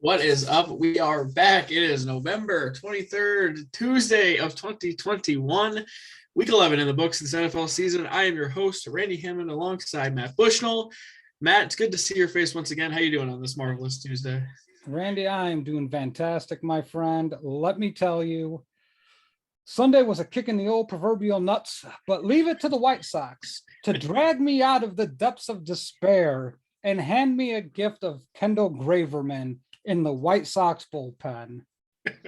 What is up? We are back. It is November 23rd, Tuesday of 2021, week 11 in the books of this NFL season. I am your host, Randy Hammond, alongside Matt Bushnell. Matt, it's good to see your face once again. How you doing on this marvelous Tuesday? Randy, I am doing fantastic, my friend. Let me tell you, Sunday was a kick in the old proverbial nuts, but leave it to the White Sox to drag me out of the depths of despair and hand me a gift of Kendall Graverman in the White Sox bullpen.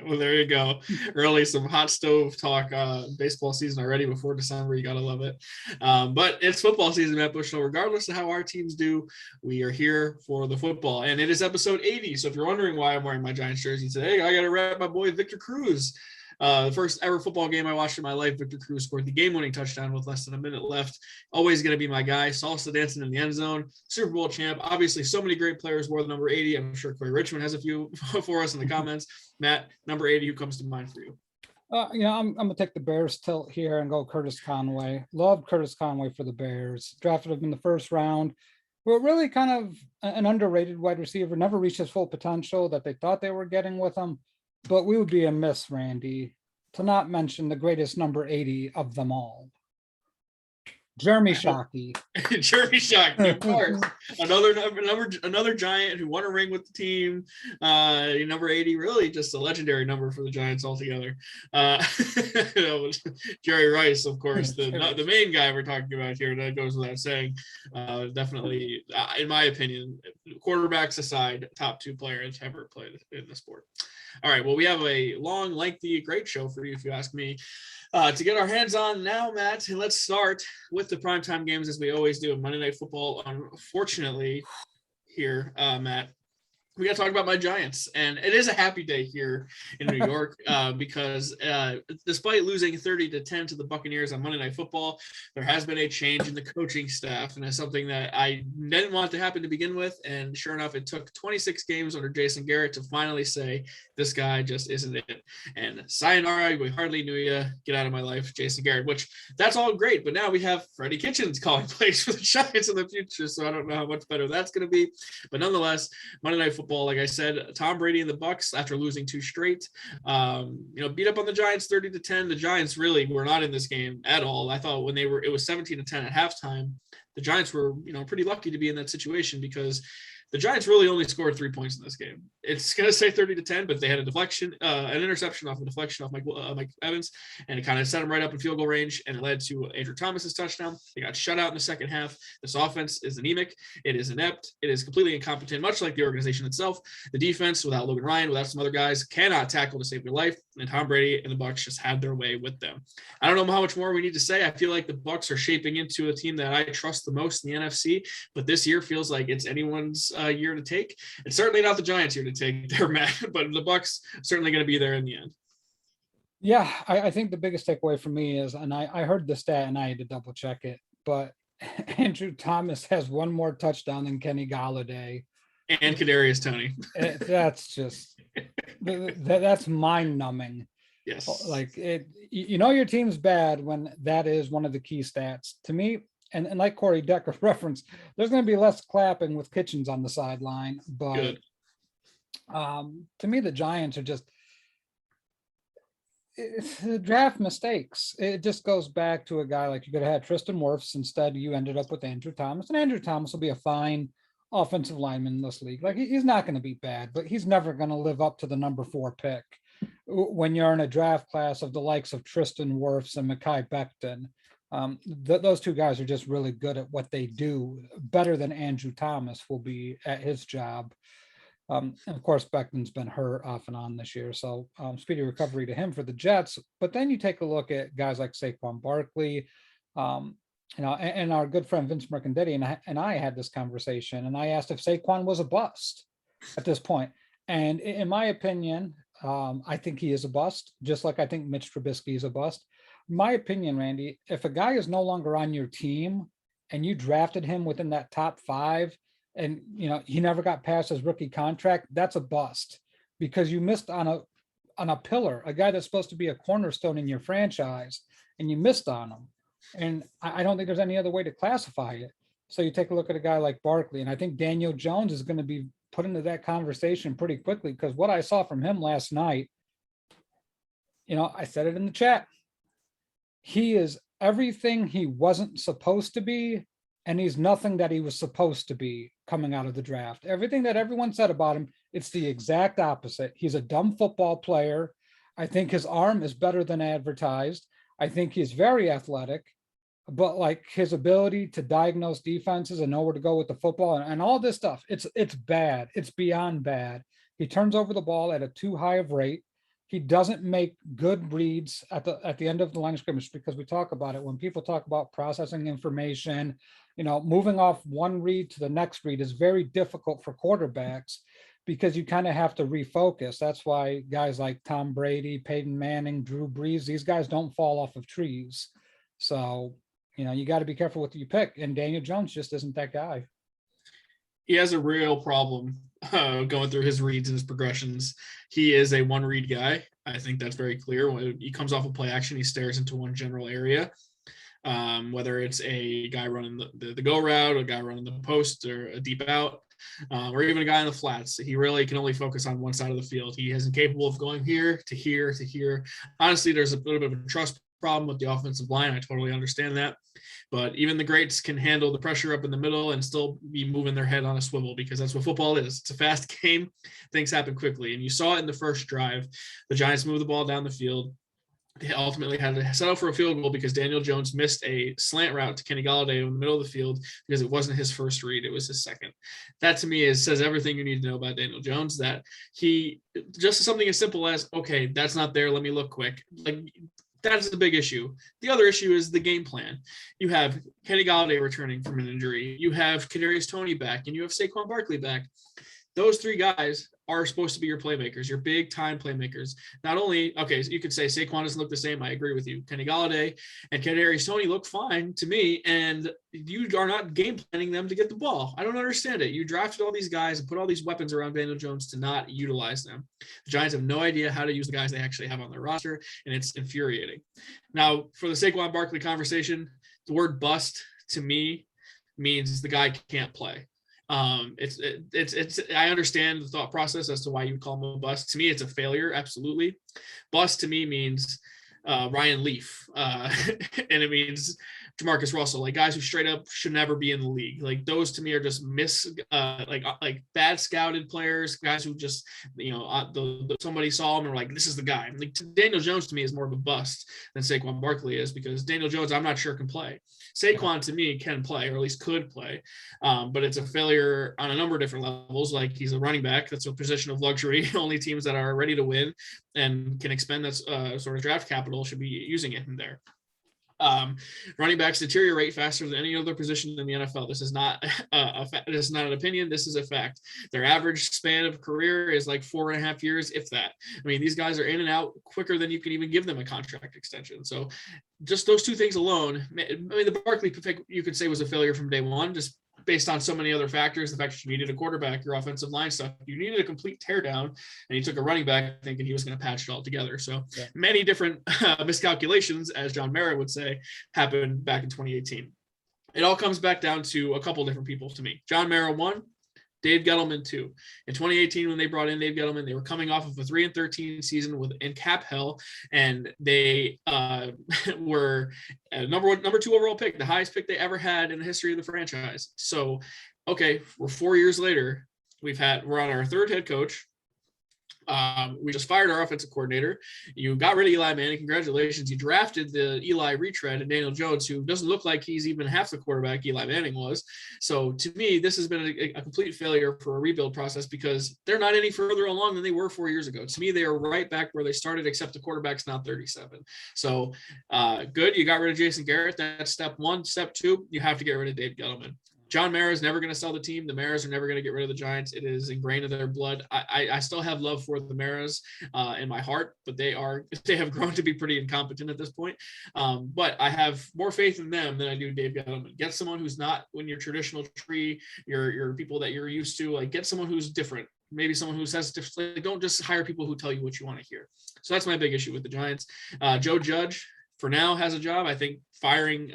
Well, there you go. Really some hot stove talk, baseball season already before December. You got to love it. But it's football season, Matt Bushnell. Regardless of how our teams do, we are here for the football. And it is episode 80. So if you're wondering why I'm wearing my Giants jersey today, I got to rep my boy Victor Cruz. The first ever football game I watched in my life, Victor Cruz scored the game-winning touchdown with less than a minute left. Always going to be my guy. Salsa dancing in the end zone. Super Bowl champ. Obviously, so many great players wore the number 80. I'm sure Corey Richmond has a few for us in the comments. Matt, number 80, who comes to mind for you? I'm going to take the Bears tilt here and go Curtis Conway. Loved Curtis Conway for the Bears. Drafted him in the first round. But really kind of an underrated wide receiver. Never reached his full potential that they thought they were getting with him. But we would be amiss, Randy, to not mention the greatest number 80 of them all. Jeremy Shockey. Jeremy Shockey, of course. Another Giant who won a ring with the team. Number 80, really just a legendary number for the Giants altogether. Jerry Rice, of course, the main guy we're talking about here. That goes without saying. Definitely, in my opinion, quarterbacks aside, top two players ever played in the sport. All right, well, we have a long, lengthy, great show for you, if you ask me, to get our hands on now, Matt. And let's start with the primetime games, as we always do in Monday Night Football. Unfortunately, here, Matt, we got to talk about my Giants, and it is a happy day here in New York because despite losing 30-10 to the Buccaneers on Monday Night Football, there has been a change in the coaching staff, and it's something that I didn't want to happen to begin with. And sure enough, it took 26 games under Jason Garrett to finally say, this guy just isn't it. And sayonara, we hardly knew you. Get out of my life, Jason Garrett, which that's all great. But now we have Freddie Kitchens calling plays for the Giants in the future, so I don't know how much better that's going to be. But nonetheless, Monday Night Football, like I said, Tom Brady and the Bucs, after losing two straight, beat up on the Giants 30-10. The Giants really were not in this game at all. I thought when it was 17-10 at halftime, the Giants were, pretty lucky to be in that situation because the Giants really only scored 3 points in this game. It's going to say 30-10, but they had a deflection, an interception off Mike Evans, and it kind of set them right up in field goal range, and it led to Andrew Thomas's touchdown. They got shut out in the second half. This offense is anemic. It is inept. It is completely incompetent, much like the organization itself. The defense, without Logan Ryan, without some other guys, cannot tackle to save their life, and Tom Brady and the Bucs just had their way with them. I don't know how much more we need to say. I feel like the Bucs are shaping into a team that I trust the most in the NFC, but this year feels like it's anyone's year to take. It's certainly not the Giants' year to take there, Matt, but the Bucs certainly going to be there in the end. Yeah, I think the biggest takeaway for me is, and I heard the stat and I had to double check it, but Andrew Thomas has one more touchdown than Kenny Golladay. And Kadarius Toney. That's just, that's mind numbing. Yes. Like your team's bad when that is one of the key stats to me. And like Corey Decker referenced, there's going to be less clapping with Kitchens on the sideline. But to me, the Giants are just draft mistakes. It just goes back to a guy like you could have had Tristan Wirfs. Instead, you ended up with Andrew Thomas. And Andrew Thomas will be a fine offensive lineman in this league. Like, he's not going to be bad, but he's never going to live up to the number 4 pick when you're in a draft class of the likes of Tristan Wirfs and Mekhi Becton. Those two guys are just really good at what they do, better than Andrew Thomas will be at his job. And of course, Becton's been hurt off and on this year, so speedy recovery to him for the Jets. But then you take a look at guys like Saquon Barkley, and our good friend Vince Mercandetti and I had this conversation, and I asked if Saquon was a bust at this point. And in my opinion, I think he is a bust, just like I think Mitch Trubisky is a bust. My opinion, Randy, if a guy is no longer on your team and you drafted him within that top 5 and, he never got past his rookie contract, that's a bust because you missed on a pillar, a guy that's supposed to be a cornerstone in your franchise, and you missed on him. And I don't think there's any other way to classify it. So you take a look at a guy like Barkley, and I think Daniel Jones is going to be put into that conversation pretty quickly, because what I saw from him last night, I said it in the chat. He is everything he wasn't supposed to be, and he's nothing that he was supposed to be coming out of the draft. Everything that everyone said about him, it's the exact opposite. He's a dumb football player. I think his arm is better than advertised. I think he's very athletic, but like his ability to diagnose defenses and know where to go with the football and all this stuff, it's bad. It's beyond bad. He turns over the ball at a too high of rate. He doesn't make good reads at the end of the line of scrimmage, because we talk about it when people talk about processing information, moving off one read to the next read is very difficult for quarterbacks, because you kind of have to refocus. That's why guys like Tom Brady, Peyton Manning, Drew Brees, these guys don't fall off of trees. So, you got to be careful what you pick. And Daniel Jones just isn't that guy. He has a real problem going through his reads and his progressions. He is a one read guy. I think that's very clear. When he comes off of play action, he stares into one general area. Whether it's a guy running the go route, a guy running the post, or a deep out, or even a guy in the flats. He really can only focus on one side of the field. He is incapable of going here to here to here. Honestly, there's a little bit of a trust problem with the offensive line. I totally understand that. But even the greats can handle the pressure up in the middle and still be moving their head on a swivel, because that's what football is. It's a fast game. Things happen quickly. And you saw it in the first drive. The Giants moved the ball down the field. They ultimately had to settle for a field goal because Daniel Jones missed a slant route to Kenny Golladay in the middle of the field because it wasn't his first read. It was his second. That to me says everything you need to know about Daniel Jones, that he just something as simple as, okay, that's not there. Let me look quick. Like, that's the big issue. The other issue is the game plan. You have Kenny Golladay returning from an injury. You have Kadarius Toney back, and you have Saquon Barkley back. Those three guys are supposed to be your playmakers, your big time playmakers. Not only, okay, so you could say Saquon doesn't look the same. I agree with you. Kenny Golladay and Kadarius Toney look fine to me, and you are not game planning them to get the ball. I don't understand it. You drafted all these guys and put all these weapons around Daniel Jones to not utilize them. The Giants have no idea how to use the guys they actually have on their roster, and it's infuriating. Now, for the Saquon Barkley conversation, the word bust to me means the guy can't play. It's I understand the thought process as to why you would call him a bust. To me, it's a failure. Absolutely. Bust to me means Ryan Leaf, and it means Jamarcus Russell, like guys who straight up should never be in the league. Like those to me are just like bad scouted players, guys who just, somebody saw him and were like, this is the guy. Like Daniel Jones to me is more of a bust than Saquon Barkley is, because Daniel Jones, I'm not sure can play. Saquon to me can play, or at least could play, but it's a failure on a number of different levels. Like he's a running back. That's a position of luxury. Only teams that are ready to win and can expend that sort of draft capital should be using it in there. Running backs deteriorate faster than any other position in the NFL. This is not this is not an opinion. This is a fact. Their average span of career is like 4.5 years, if that. I mean, these guys are in and out quicker than you can even give them a contract extension. So just those two things alone, I mean, the Barkley pick you could say was a failure from day one, just based on so many other factors. The fact that you needed a quarterback, your offensive line stuff, you needed a complete teardown, and you took a running back thinking he was going to patch it all together. So many different miscalculations, as John Mara would say, happened back in 2018. It all comes back down to a couple different people to me. John Mara 1, Dave Gettleman 2. In 2018, when they brought in Dave Gettleman, they were coming off of a 3-13 season in cap hell, and they were number 2 overall pick, the highest pick they ever had in the history of the franchise. So, okay, we're 4 years later. We're on our third head coach. We just fired our offensive coordinator. You got rid of Eli Manning. Congratulations. You drafted the Eli retread and Daniel Jones, who doesn't look like he's even half the quarterback Eli Manning was. So to me, this has been a complete failure for a rebuild process, because they're not any further along than they were 4 years ago. To me, they are right back where they started, except the quarterback's not 37. So good. You got rid of Jason Garrett. That's step 1. Step 2, you have to get rid of Dave Gettleman. John Mara is never going to sell the team. The Maras are never going to get rid of the Giants. It is ingrained in their blood. I still have love for the Maras in my heart, but they have grown to be pretty incompetent at this point. But I have more faith in them than I do Dave Gettleman. Get someone who's not in your traditional tree, your people that you're used to. Like, get someone who's different. Maybe someone who says, like, don't just hire people who tell you what you want to hear. So that's my big issue with the Giants. Joe Judge, for now has a job. I think firing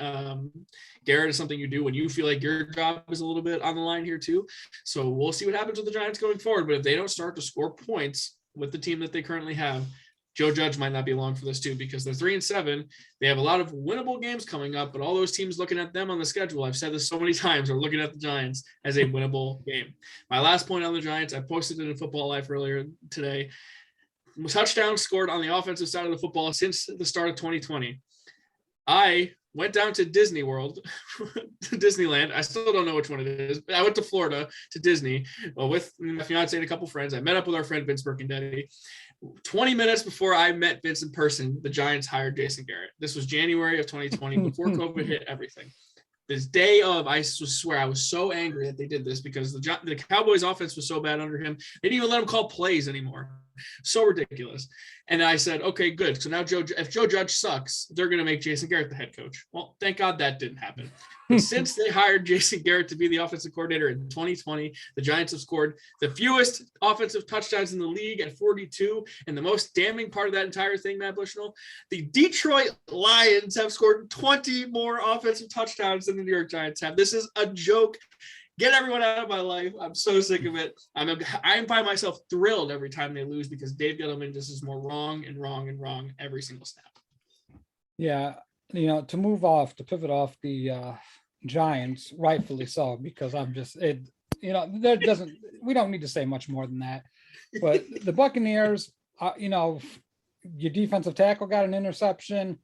Garrett is something you do when you feel like your job is a little bit on the line here too. So we'll see what happens with the Giants going forward. But if they don't start to score points with the team that they currently have, Joe Judge might not be along for this too, because they're 3-7. They have a lot of winnable games coming up, but all those teams looking at them on the schedule, I've said this so many times, are looking at the Giants as a winnable game. My last point on the Giants, I posted it in Football Life earlier today. Touchdowns scored on the offensive side of the football since the start of 2020. I went down to Disney World, to Disneyland. I still don't know which one it is, but I went to Florida to Disney with my fiance and a couple friends. I met up with our friend Vince Birkendetti. 20 minutes before I met Vince in person, the Giants hired Jason Garrett. This was January of 2020, before COVID hit everything. This day of, I swear, I was so angry that they did this, because the Cowboys offense was so bad under him. They didn't even let him call plays anymore. So ridiculous. And I said, okay, good. So now if Joe Judge sucks, they're going to make Jason Garrett the head coach. Well, thank God that didn't happen. But since they hired Jason Garrett to be the offensive coordinator in 2020, the Giants have scored the fewest offensive touchdowns in the league at 42. And the most damning part of that entire thing, Matt Bushnell, the Detroit Lions have scored 20 more offensive touchdowns than the New York Giants have. This is a joke. Get everyone out of my life. I'm so sick of it. I'm by myself thrilled every time they lose, because Dave Gettleman just is more wrong and wrong and wrong every single snap. Yeah, to pivot off the Giants, rightfully so, because we don't need to say much more than that. But the Buccaneers, your defensive tackle got an interception.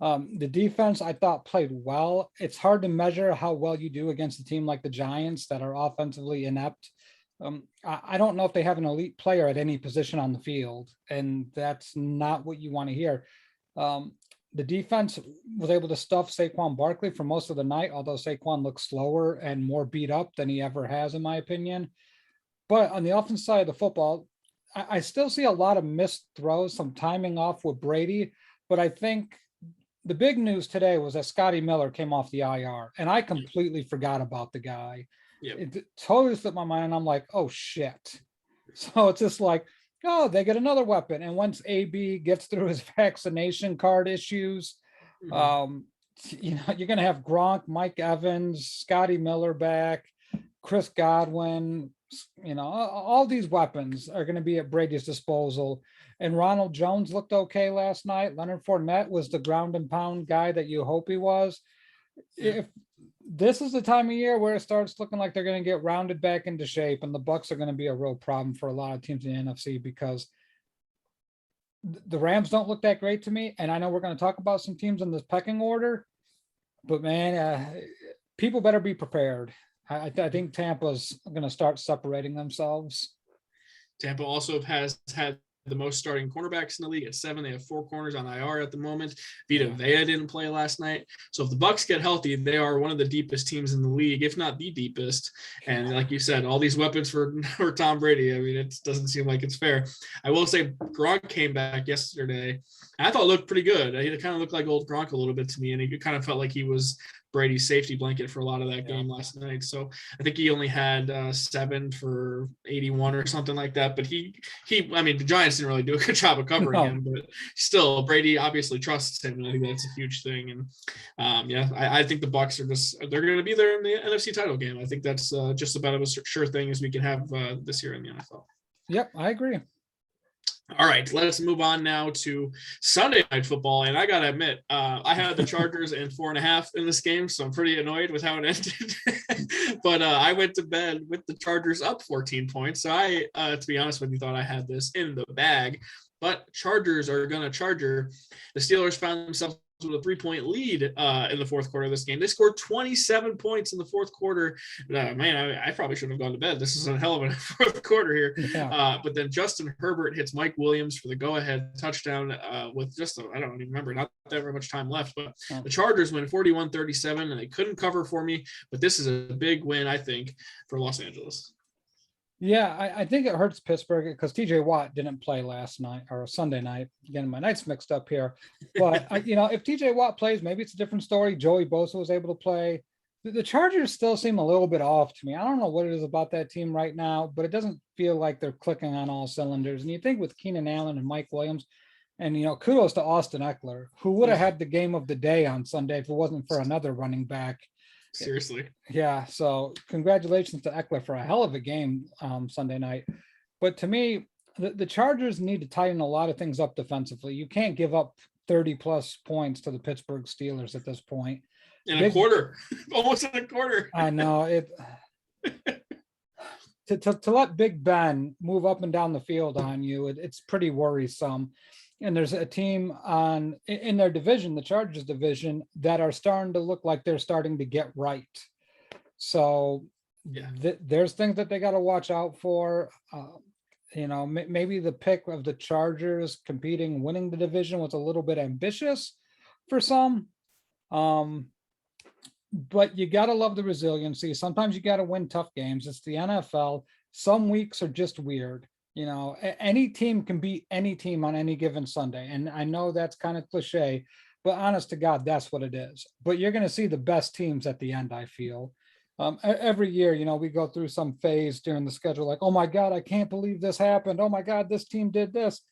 The defense, I thought, played well. It's hard to measure how well you do against a team like the Giants that are offensively inept. I don't know if they have an elite player at any position on the field, and that's not what you want to hear. The defense was able to stuff Saquon Barkley for most of the night, although Saquon looks slower and more beat up than he ever has, in my opinion. But on the offense side of the football, I still see a lot of missed throws, some timing off with Brady, but I think the big news today was that Scotty Miller came off the IR, and I completely forgot about the guy. Yep. It totally slipped my mind, and I'm like, oh shit. So it's just like, oh, they get another weapon. And once AB gets through his vaccination card issues, you're going to have Gronk, Mike Evans, Scotty Miller back, Chris Godwin, all these weapons are going to be at Brady's disposal. And Ronald Jones looked okay last night. Leonard Fournette was the ground and pound guy that you hope he was. If this is the time of year where it starts looking like they're going to get rounded back into shape, and the Bucs are going to be a real problem for a lot of teams in the NFC, because the Rams don't look that great to me. And I know we're going to talk about some teams in this pecking order, but man, people better be prepared. I think Tampa's going to start separating themselves. Tampa also has had the most starting cornerbacks in the league at 7. They have 4 corners on IR at the moment. Vita Vea didn't play last night. So if the Bucs get healthy, they are one of the deepest teams in the league, if not the deepest. And like you said, all these weapons for Tom Brady, I mean, it doesn't seem like it's fair. I will say Gronk came back yesterday. I thought it looked pretty good. He kind of looked like old Gronk a little bit to me, and it kind of felt like he was Brady's safety blanket for a lot of that game last night. So I think he only had 7 for 81 or something like that. But the Giants didn't really do a good job of covering him, but still Brady obviously trusts him. And I think that's a huge thing. And I think the Bucs they're going to be there in the NFC title game. I think that's just about as sure thing as we can have this year in the NFL. Yep, I agree. All right, let's move on now to Sunday Night Football. And I got to admit, I had the Chargers and 4.5 in this game, so I'm pretty annoyed with how it ended. But I went to bed with the Chargers up 14 points. So I, to be honest with you, thought I had this in the bag. But Chargers are going to Charger. The Steelers found themselves with a 3-point lead in the fourth quarter of this game. They scored 27 points in the fourth quarter. I probably shouldn't have gone to bed. This is a hell of a fourth quarter here. Yeah. But then Justin Herbert hits Mike Williams for the go-ahead touchdown with I don't even remember, not that very much time left. But the Chargers win 41-37, and they couldn't cover for me. But this is a big win, I think, for Los Angeles. Yeah, I think it hurts Pittsburgh because TJ Watt didn't play last night or Sunday night. Again, my nights mixed up here. But, if TJ Watt plays, maybe it's a different story. Joey Bosa was able to play. The Chargers still seem a little bit off to me. I don't know what it is about that team right now, but it doesn't feel like they're clicking on all cylinders. And you think with Keenan Allen and Mike Williams, And, kudos to Austin Eckler, who would have had the game of the day on Sunday if it wasn't for another running back. Seriously. Yeah. So congratulations to Eckler for a hell of a game Sunday night. But to me, the Chargers need to tighten a lot of things up defensively. You can't give up 30 plus points to the Pittsburgh Steelers at this point. In a quarter, almost in a quarter. I know it. To let Big Ben move up and down the field on you, it's pretty worrisome. And there's a team in their division, the Chargers division, that are starting to look like they're starting to get right. So there's things that they got to watch out for. Maybe the pick of the Chargers winning the division was a little bit ambitious for some. But you got to love the resiliency. Sometimes you got to win tough games. It's the NFL. Some weeks are just weird. Any team can beat any team on any given Sunday. And I know that's kind of cliche, but honest to God, that's what it is. But you're going to see the best teams at the end, I feel. Every year, we go through some phase during the schedule, like, oh my God, I can't believe this happened. Oh my God, this team did this.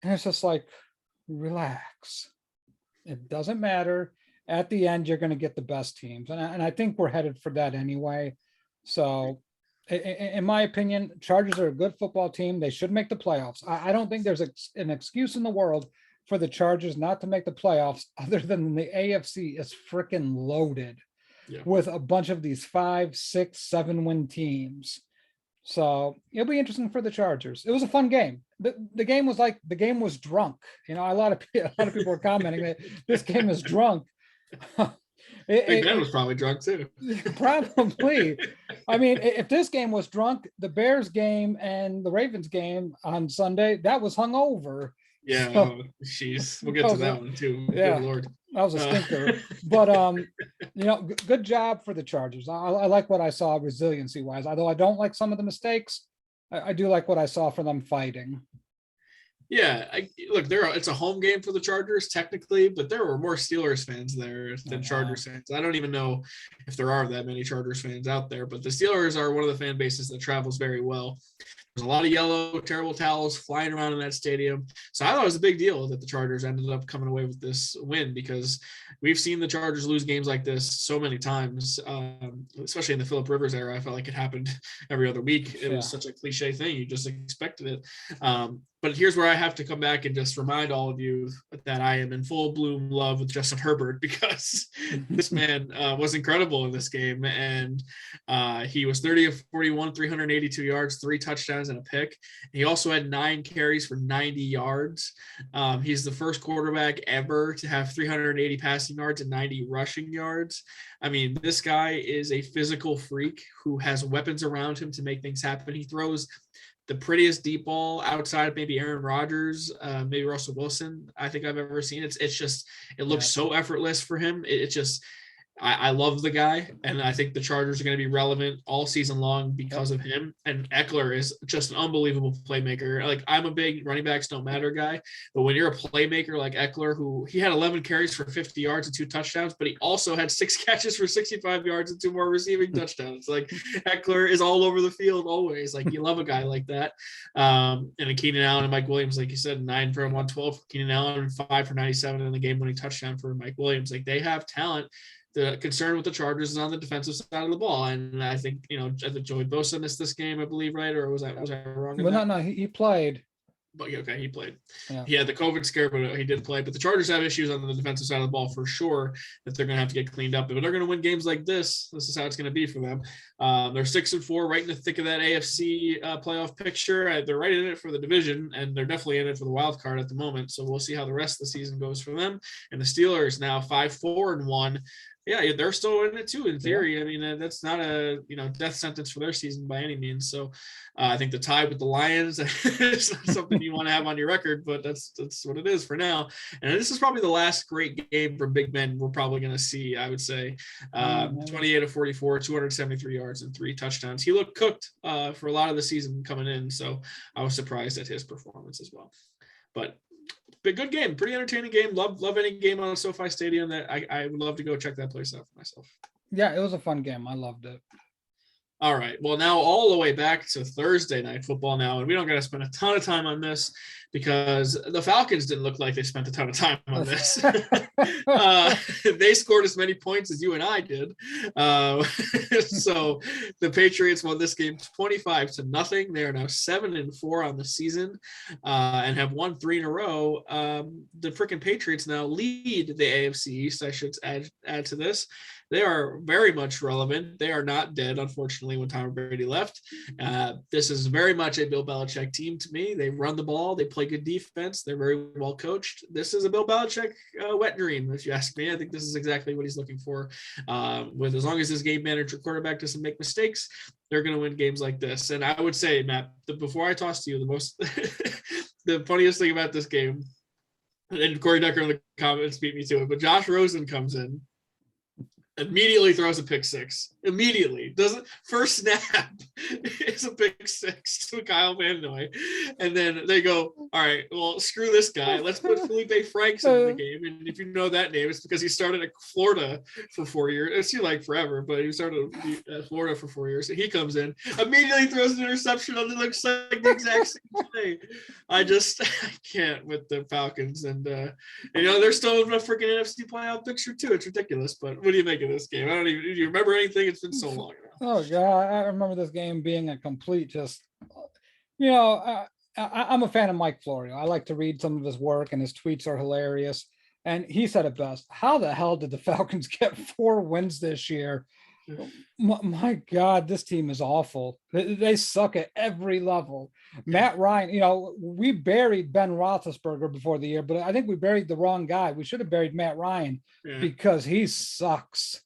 And it's just like, relax. It doesn't matter. At the end, you're going to get the best teams. And I think we're headed for that anyway. So in my opinion, Chargers are a good football team. They should make the playoffs. I don't think there's an excuse in the world for the Chargers not to make the playoffs, other than the AFC is freaking loaded with a bunch of these 5, 6, 7 win teams. So it'll be interesting for the Chargers. It was a fun game. The game was drunk. A lot of people were commenting that this game is drunk. Big Ben was probably drunk too. Probably. I mean, if this game was drunk, the Bears game and the Ravens game on Sunday, that was hungover. Yeah, we'll get to that one too. Yeah, good Lord, that was a stinker. But good job for the Chargers. I like what I saw resiliency wise. Although I don't like some of the mistakes, I do like what I saw for them fighting. Yeah, it's a home game for the Chargers technically, but there were more Steelers fans there than Chargers fans. I don't even know if there are that many Chargers fans out there, but the Steelers are one of the fan bases that travels very well. There's a lot of yellow, terrible towels flying around in that stadium. So I thought it was a big deal that the Chargers ended up coming away with this win, because we've seen the Chargers lose games like this so many times, especially in the Phillip Rivers era. I felt like it happened every other week. It was such a cliche thing. You just expected it. But here's where I have to come back and just remind all of you that I am in full bloom love with Justin Herbert, because this man was incredible in this game. And he was 30 of 41, 382 yards, 3 touchdowns and a pick. He also had 9 carries for 90 yards. He's the first quarterback ever to have 380 passing yards and 90 rushing yards. I mean, this guy is a physical freak who has weapons around him to make things happen. He throws the prettiest deep ball outside maybe Aaron Rodgers, maybe Russell Wilson, I think I've ever seen. It looks so effortless for him. I love the guy, and I think the Chargers are going to be relevant all season long because of him. And Eckler is just an unbelievable playmaker. Like, I'm a big running backs don't matter guy, but when you're a playmaker like Eckler, who he had 11 carries for 50 yards and 2 touchdowns, but he also had 6 catches for 65 yards and 2 more receiving touchdowns. Like, Eckler is all over the field always. Like, you love a guy like that. And then Keenan Allen and Mike Williams, like you said, 9 for 112 for Keenan Allen, 5 for 97 in the game-winning touchdown for Mike Williams. Like, they have talent. The concern with the Chargers is on the defensive side of the ball. And I think, Joey Bosa missed this game, I believe, right? Or was I wrong? Well, no, he played. But okay, he played. Yeah. He had the COVID scare, but he did play. But the Chargers have issues on the defensive side of the ball for sure that they're going to have to get cleaned up. But they're going to win games like this. This is how it's going to be for them. They're 6-4, right in the thick of that AFC playoff picture. They're right in it for the division, and they're definitely in it for the wild card at the moment. So we'll see how the rest of the season goes for them. And the Steelers now 5-4-1. Yeah, they're still in it too, in theory. I mean, that's not a death sentence for their season by any means. So I think the tie with the Lions is not something you want to have on your record, but that's what it is for now. And this is probably the last great game for Big Ben we're probably going to see, I would say. 28 of 44, 273 yards and 3 touchdowns. He looked cooked for a lot of the season coming in, so I was surprised at his performance as well. But good game, pretty entertaining game. Love any game on SoFi Stadium. That I would love to go check that place out for myself. Yeah, it was a fun game. I loved it. All right. Well, now all the way back to Thursday night football now, and we don't got to spend a ton of time on this because the Falcons didn't look like they spent a ton of time on this. They scored as many points as you and I did. So the Patriots won this game 25-0. They are now 7-4 on the season and have won 3 in a row. The freaking Patriots now lead the AFC East. I should add to this. They are very much relevant. They are not dead, unfortunately, when Tom Brady left. This is very much a Bill Belichick team to me. They run the ball. They play good defense. They're very well coached. This is a Bill Belichick wet dream, if you ask me. I think this is exactly what he's looking for. With as long as his game manager quarterback doesn't make mistakes, they're going to win games like this. And I would say, Matt, before I toss to you, the most the funniest thing about this game, and Corey Decker in the comments beat me to it, but Josh Rosen comes in, immediately throws a pick six. Immediately. Doesn't first snap it's a pick six to Kyle Van Noy. And then they go, all right, well, screw this guy. Let's put Felipe Franks in the game. And if you know that name, it's because he started at Florida for 4 years. It seemed like forever, but he started at Florida for 4 years. And he comes in, immediately throws an interception on it looks like the exact same play. I can't with the Falcons. And they're still in a freaking NFC playoff picture too. It's ridiculous. But what do you make of this game? Do you remember anything? It's been so long now. Oh God, I remember this game being a complete I'm a fan of Mike Florio. I like to read some of his work, and his tweets are hilarious. And he said it best. How the hell did the Falcons get 4 wins this year? My God, this team is awful. They suck at every level. Matt Ryan, we buried Ben Roethlisberger before the year, but I think we buried the wrong guy. We should have buried Matt Ryan because he sucks.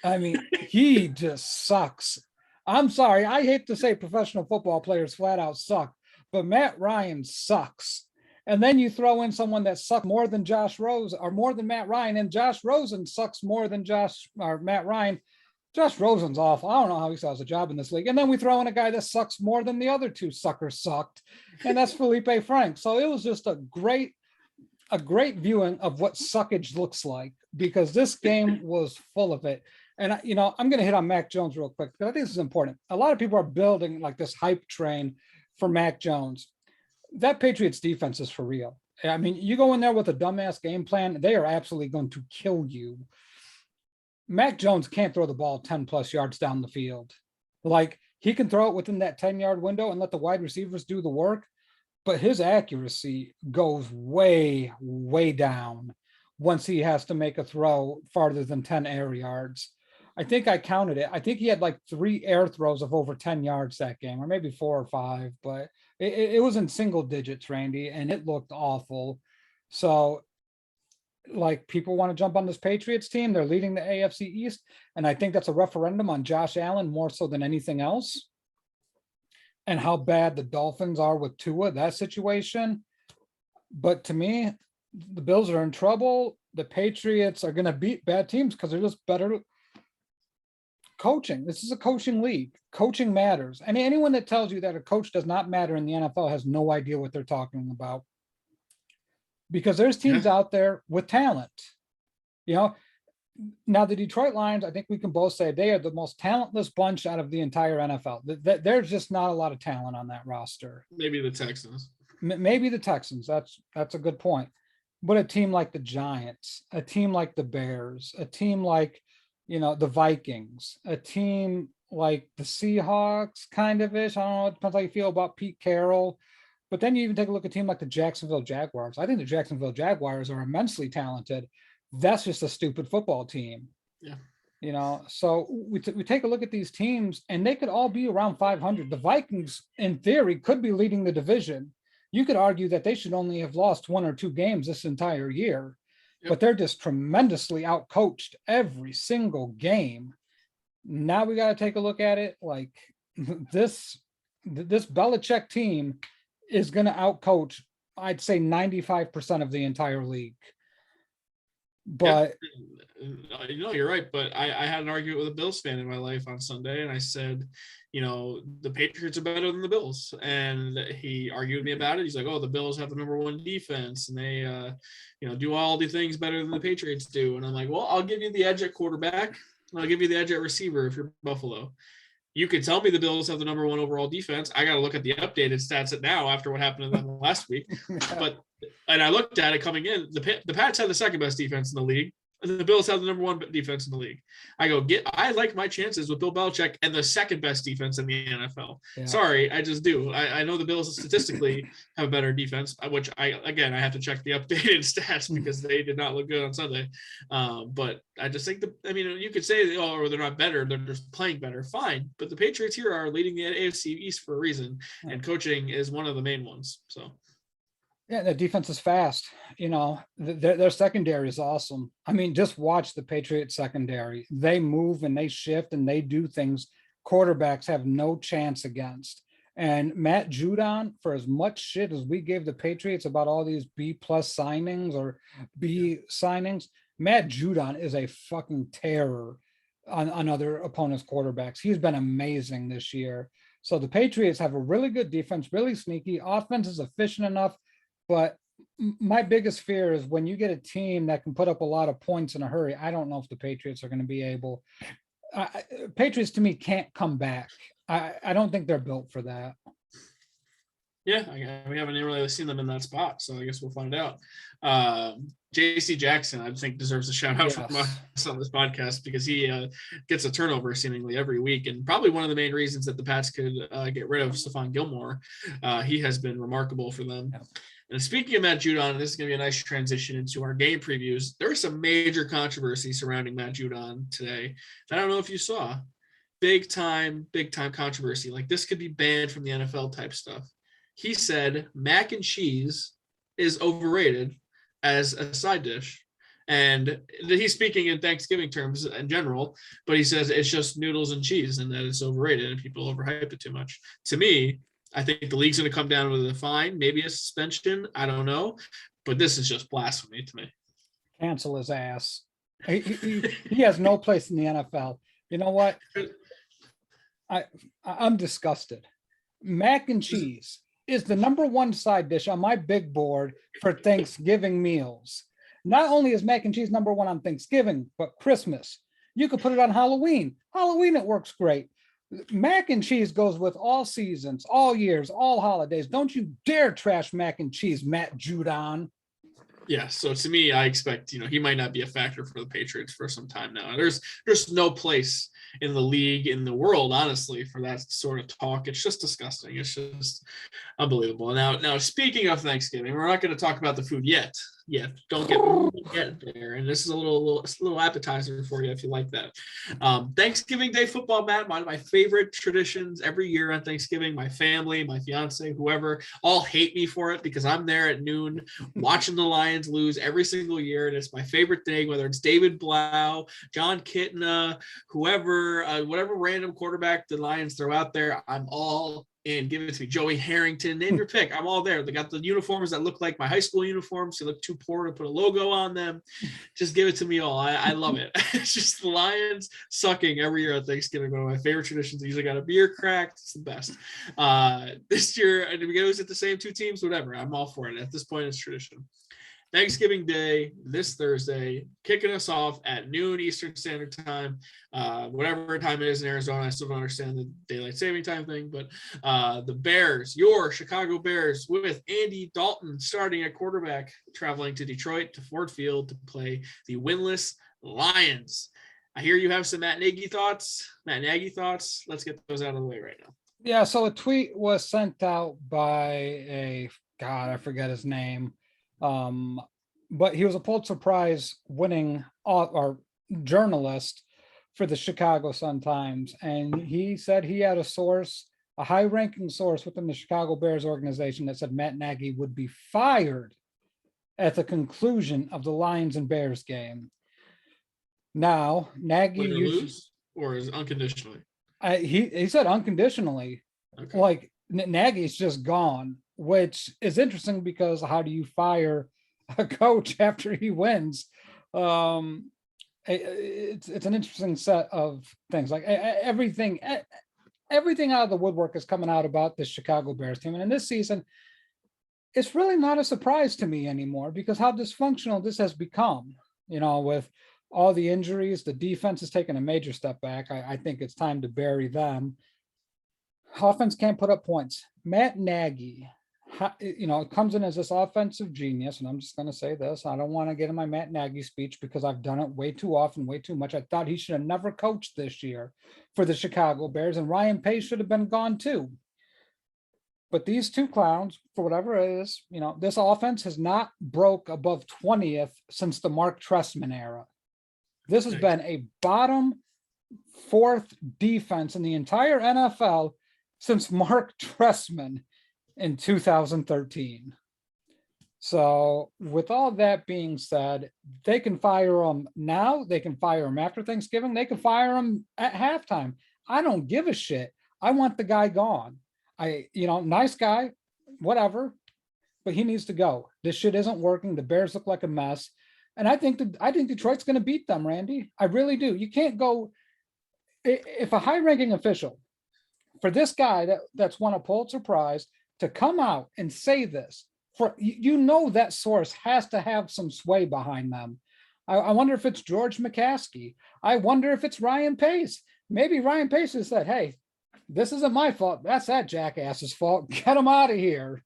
I mean, he just sucks. I'm sorry. I hate to say professional football players flat out suck, but Matt Ryan sucks. And then you throw in someone that sucks more than Josh Rosen or more than Matt Ryan, and Josh Rosen sucks more than Matt Ryan. Josh Rosen's awful. I don't know how he still has a job in this league. And then we throw in a guy that sucks more than the other 2 suckers sucked, and that's Felipe Franks. So it was just a great viewing of what suckage looks like, because this game was full of it. And I'm going to hit on Mac Jones real quick, because I think this is important. A lot of people are building like this hype train for Mac Jones. That Patriots defense is for real. I mean, you go in there with a dumbass game plan, they are absolutely going to kill you. Mac Jones can't throw the ball 10 plus yards down the field. Like, he can throw it within that 10-yard window and let the wide receivers do the work, but his accuracy goes way, way down once he has to make a throw farther than 10 air yards. I think I counted it. I think he had like 3 air throws of over 10 yards that game, or maybe 4 or 5, but it was in single digits, Randy, and it looked awful. So, like, people want to jump on this Patriots team. They're leading the AFC East, and I think that's a referendum on Josh Allen more so than anything else. And how bad the Dolphins are with Tua, that situation. But to me, the Bills are in trouble. The Patriots are going to beat bad teams because they're just better coaching. This is a coaching league. Coaching matters. And anyone that tells you that a coach does not matter in the NFL has no idea what they're talking about. Because there's teams out there with talent. Now the Detroit Lions, I think we can both say they are the most talentless bunch out of the entire NFL. There's just not a lot of talent on that roster. Maybe the Texans. Maybe the Texans. That's a good point. But a team like the Giants, a team like the Bears, a team like, the Vikings, a team like the Seahawks, kind of ish. I don't know. It depends how you feel about Pete Carroll. But then you even take a look at a team like the Jacksonville Jaguars. I think the Jacksonville Jaguars are immensely talented. That's just a stupid football team. Yeah. So we take a look at these teams, and they could all be around 500. The Vikings, in theory, could be leading the division. You could argue that they should only have lost 1 or 2 games this entire year, but they're just tremendously outcoached every single game. Now we got to take a look at it like this Belichick team is going to outcoach, I'd say 95% of the entire league. But you're right. But I had an argument with a Bills fan in my life on Sunday, and I said, the Patriots are better than the Bills. And he argued with me about it. He's like, oh, the Bills have the number 1 defense, and they, do all the things better than the Patriots do. And I'm like, well, I'll give you the edge at quarterback, and I'll give you the edge at receiver if you're Buffalo. You could tell me the Bills have the number 1 overall defense. I got to look at the updated stats at now after what happened to them last week. But and I looked at it coming in. The Pats had the second best defense in the league, and the Bills have the number 1 defense in the league. I like my chances with Bill Belichick and the second best defense in the NFL. Yeah. Sorry, I just do. I know the Bills statistically have a better defense, which I have to check the updated stats because they did not look good on Sunday. But I just think you could say, they're not better, they're just playing better. Fine, but the Patriots here are leading the AFC East for a reason, and coaching is one of the main ones. So. Yeah, the defense is fast. Their secondary is awesome. I mean, just watch the Patriots secondary. They move and they shift and they do things quarterbacks have no chance against. And Matt Judon, for as much shit as we gave the Patriots about all these B+ signings or B signings, Matt Judon is a fucking terror on other opponents' quarterbacks. He's been amazing this year. So the Patriots have a really good defense, really sneaky. Offense is efficient enough. But my biggest fear is when you get a team that can put up a lot of points in a hurry. I don't know if the Patriots are going to be able. Patriots to me can't come back. I don't think they're built for that. Yeah, we haven't really seen them in that spot, so I guess we'll find out. J.C. Jackson, I think, deserves a shout out from us on this podcast because he gets a turnover seemingly every week, and probably one of the main reasons that the Pats could get rid of Stephon Gilmore. He has been remarkable for them. Yeah. And speaking of Matt Judon, this is going to be a nice transition into our game previews. There was some major controversy surrounding Matt Judon today. I don't know if you saw. Big time controversy. Like, this could be banned from the NFL type stuff. He said mac and cheese is overrated as a side dish. And he's speaking in Thanksgiving terms in general, but he says it's just noodles and cheese and that it's overrated and people overhype it too much. To me, I think the league's going to come down with a fine, maybe a suspension. I don't know, but this is just blasphemy to me. Cancel his ass. He has no place in the NFL. You know what? I'm disgusted. Mac and cheese is the number 1 side dish on my big board for Thanksgiving meals. Not only is mac and cheese number 1 on Thanksgiving, but Christmas. You could put it on Halloween. Halloween, it works great. Mac and cheese goes with all seasons, all years, all holidays. Don't you dare trash mac and cheese, Matt Judon. Yeah, so to me, I expect, he might not be a factor for the Patriots for some time now. There's no place in the league, in the world, honestly, for that sort of talk. It's just disgusting. It's just unbelievable. Now, speaking of Thanksgiving, we're not going to talk about the food yet. Yeah, don't get there. And this is a little appetizer for you if you like that. Thanksgiving Day football, Matt, one of my favorite traditions every year on Thanksgiving. My family, my fiance, whoever, all hate me for it because I'm there at noon watching the Lions lose every single year. And it's my favorite thing, whether it's David Blau, John Kitna, whoever, whatever random quarterback the Lions throw out there, I'm all and give it to me. Joey Harrington, name your pick. I'm all there. They got the uniforms that look like my high school uniforms. They look too poor to put a logo on them. Just give it to me all. I love it. It's just the Lions sucking every year at Thanksgiving. One of my favorite traditions. I usually got a beer cracked. It's the best. This year, we go at the same 2 teams, whatever. I'm all for it. At this point, it's tradition. Thanksgiving Day, this Thursday, kicking us off at noon Eastern Standard Time, whatever time it is in Arizona. I still don't understand the daylight saving time thing, but the Bears, your Chicago Bears, with Andy Dalton starting at quarterback, traveling to Detroit to Ford Field to play the winless Lions. I hear you have some Matt Nagy thoughts. Let's get those out of the way right now. Yeah, so a tweet was sent out by I forget his name. But he was a Pulitzer Prize winning or journalist for the Chicago Sun-Times, and he said he had a high-ranking source within the Chicago Bears organization that said Matt Nagy would be fired at the conclusion of the Lions and Bears game. Now, Nagy lose or is unconditionally? He said unconditionally. Okay. Like Nagy's just gone. Which is interesting because how do you fire a coach after he wins? It's an interesting set of things. Like everything out of the woodwork is coming out about the Chicago Bears team. And in this season, it's really not a surprise to me anymore because how dysfunctional this has become, with all the injuries, the defense has taken a major step back. I think it's time to bury them. Offense can't put up points. Matt Nagy, comes in as this offensive genius, and I'm just going to say this. I don't want to get in my Matt Nagy speech because I've done it way too often, way too much. I thought he should have never coached this year for the Chicago Bears, and Ryan Pace should have been gone too. But these two clowns, for whatever it is, this offense has not broke above 20th since the Mark Trestman era. This has been a bottom fourth defense in the entire NFL since Mark Trestman in 2013. So with all that being said, they can fire him now. They can fire him after Thanksgiving. They can fire him at halftime. I don't give a shit. I want the guy gone. Nice guy, whatever, but he needs to go. This shit isn't working. The Bears look like a mess. And I think Detroit's going to beat them, Randy. I really do. You can't go, if a high-ranking official, for this guy that's won a Pulitzer Prize to come out and say this, that source has to have some sway behind them. I wonder if it's George McCaskey. I wonder if it's Ryan Pace. Maybe Ryan Pace has said, hey, this isn't my fault. That's that jackass's fault. Get him out of here.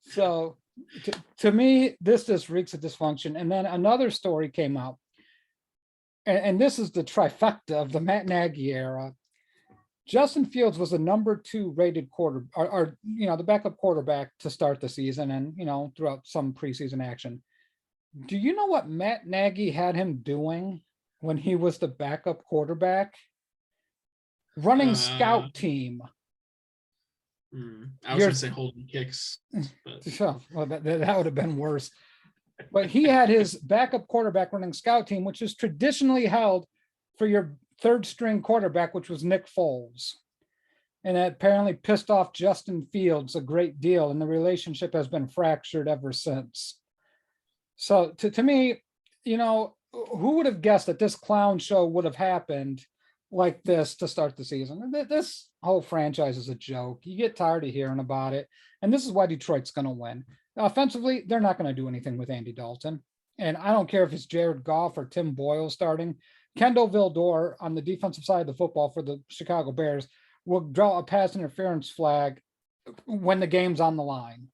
So to me, this just reeks of dysfunction. And then another story came out. And this is the trifecta of the Matt Nagy era. Justin Fields was the number 2 rated the backup quarterback to start the season and, throughout some preseason action. Do you know what Matt Nagy had him doing when he was the backup quarterback? Running scout team. I was going to say holding kicks. But... well, that would have been worse. But he had his backup quarterback running scout team, which is traditionally held for your third string quarterback, which was Nick Foles. And that apparently pissed off Justin Fields a great deal, and the relationship has been fractured ever since. So to me, who would have guessed that this clown show would have happened like this to start the season? This whole franchise is a joke. You get tired of hearing about it. And this is why Detroit's going to win. Offensively, they're not going to do anything with Andy Dalton. And I don't care if it's Jared Goff or Tim Boyle starting. Kendall Vildor on the defensive side of the football for the Chicago Bears will draw a pass interference flag when the game's on the line.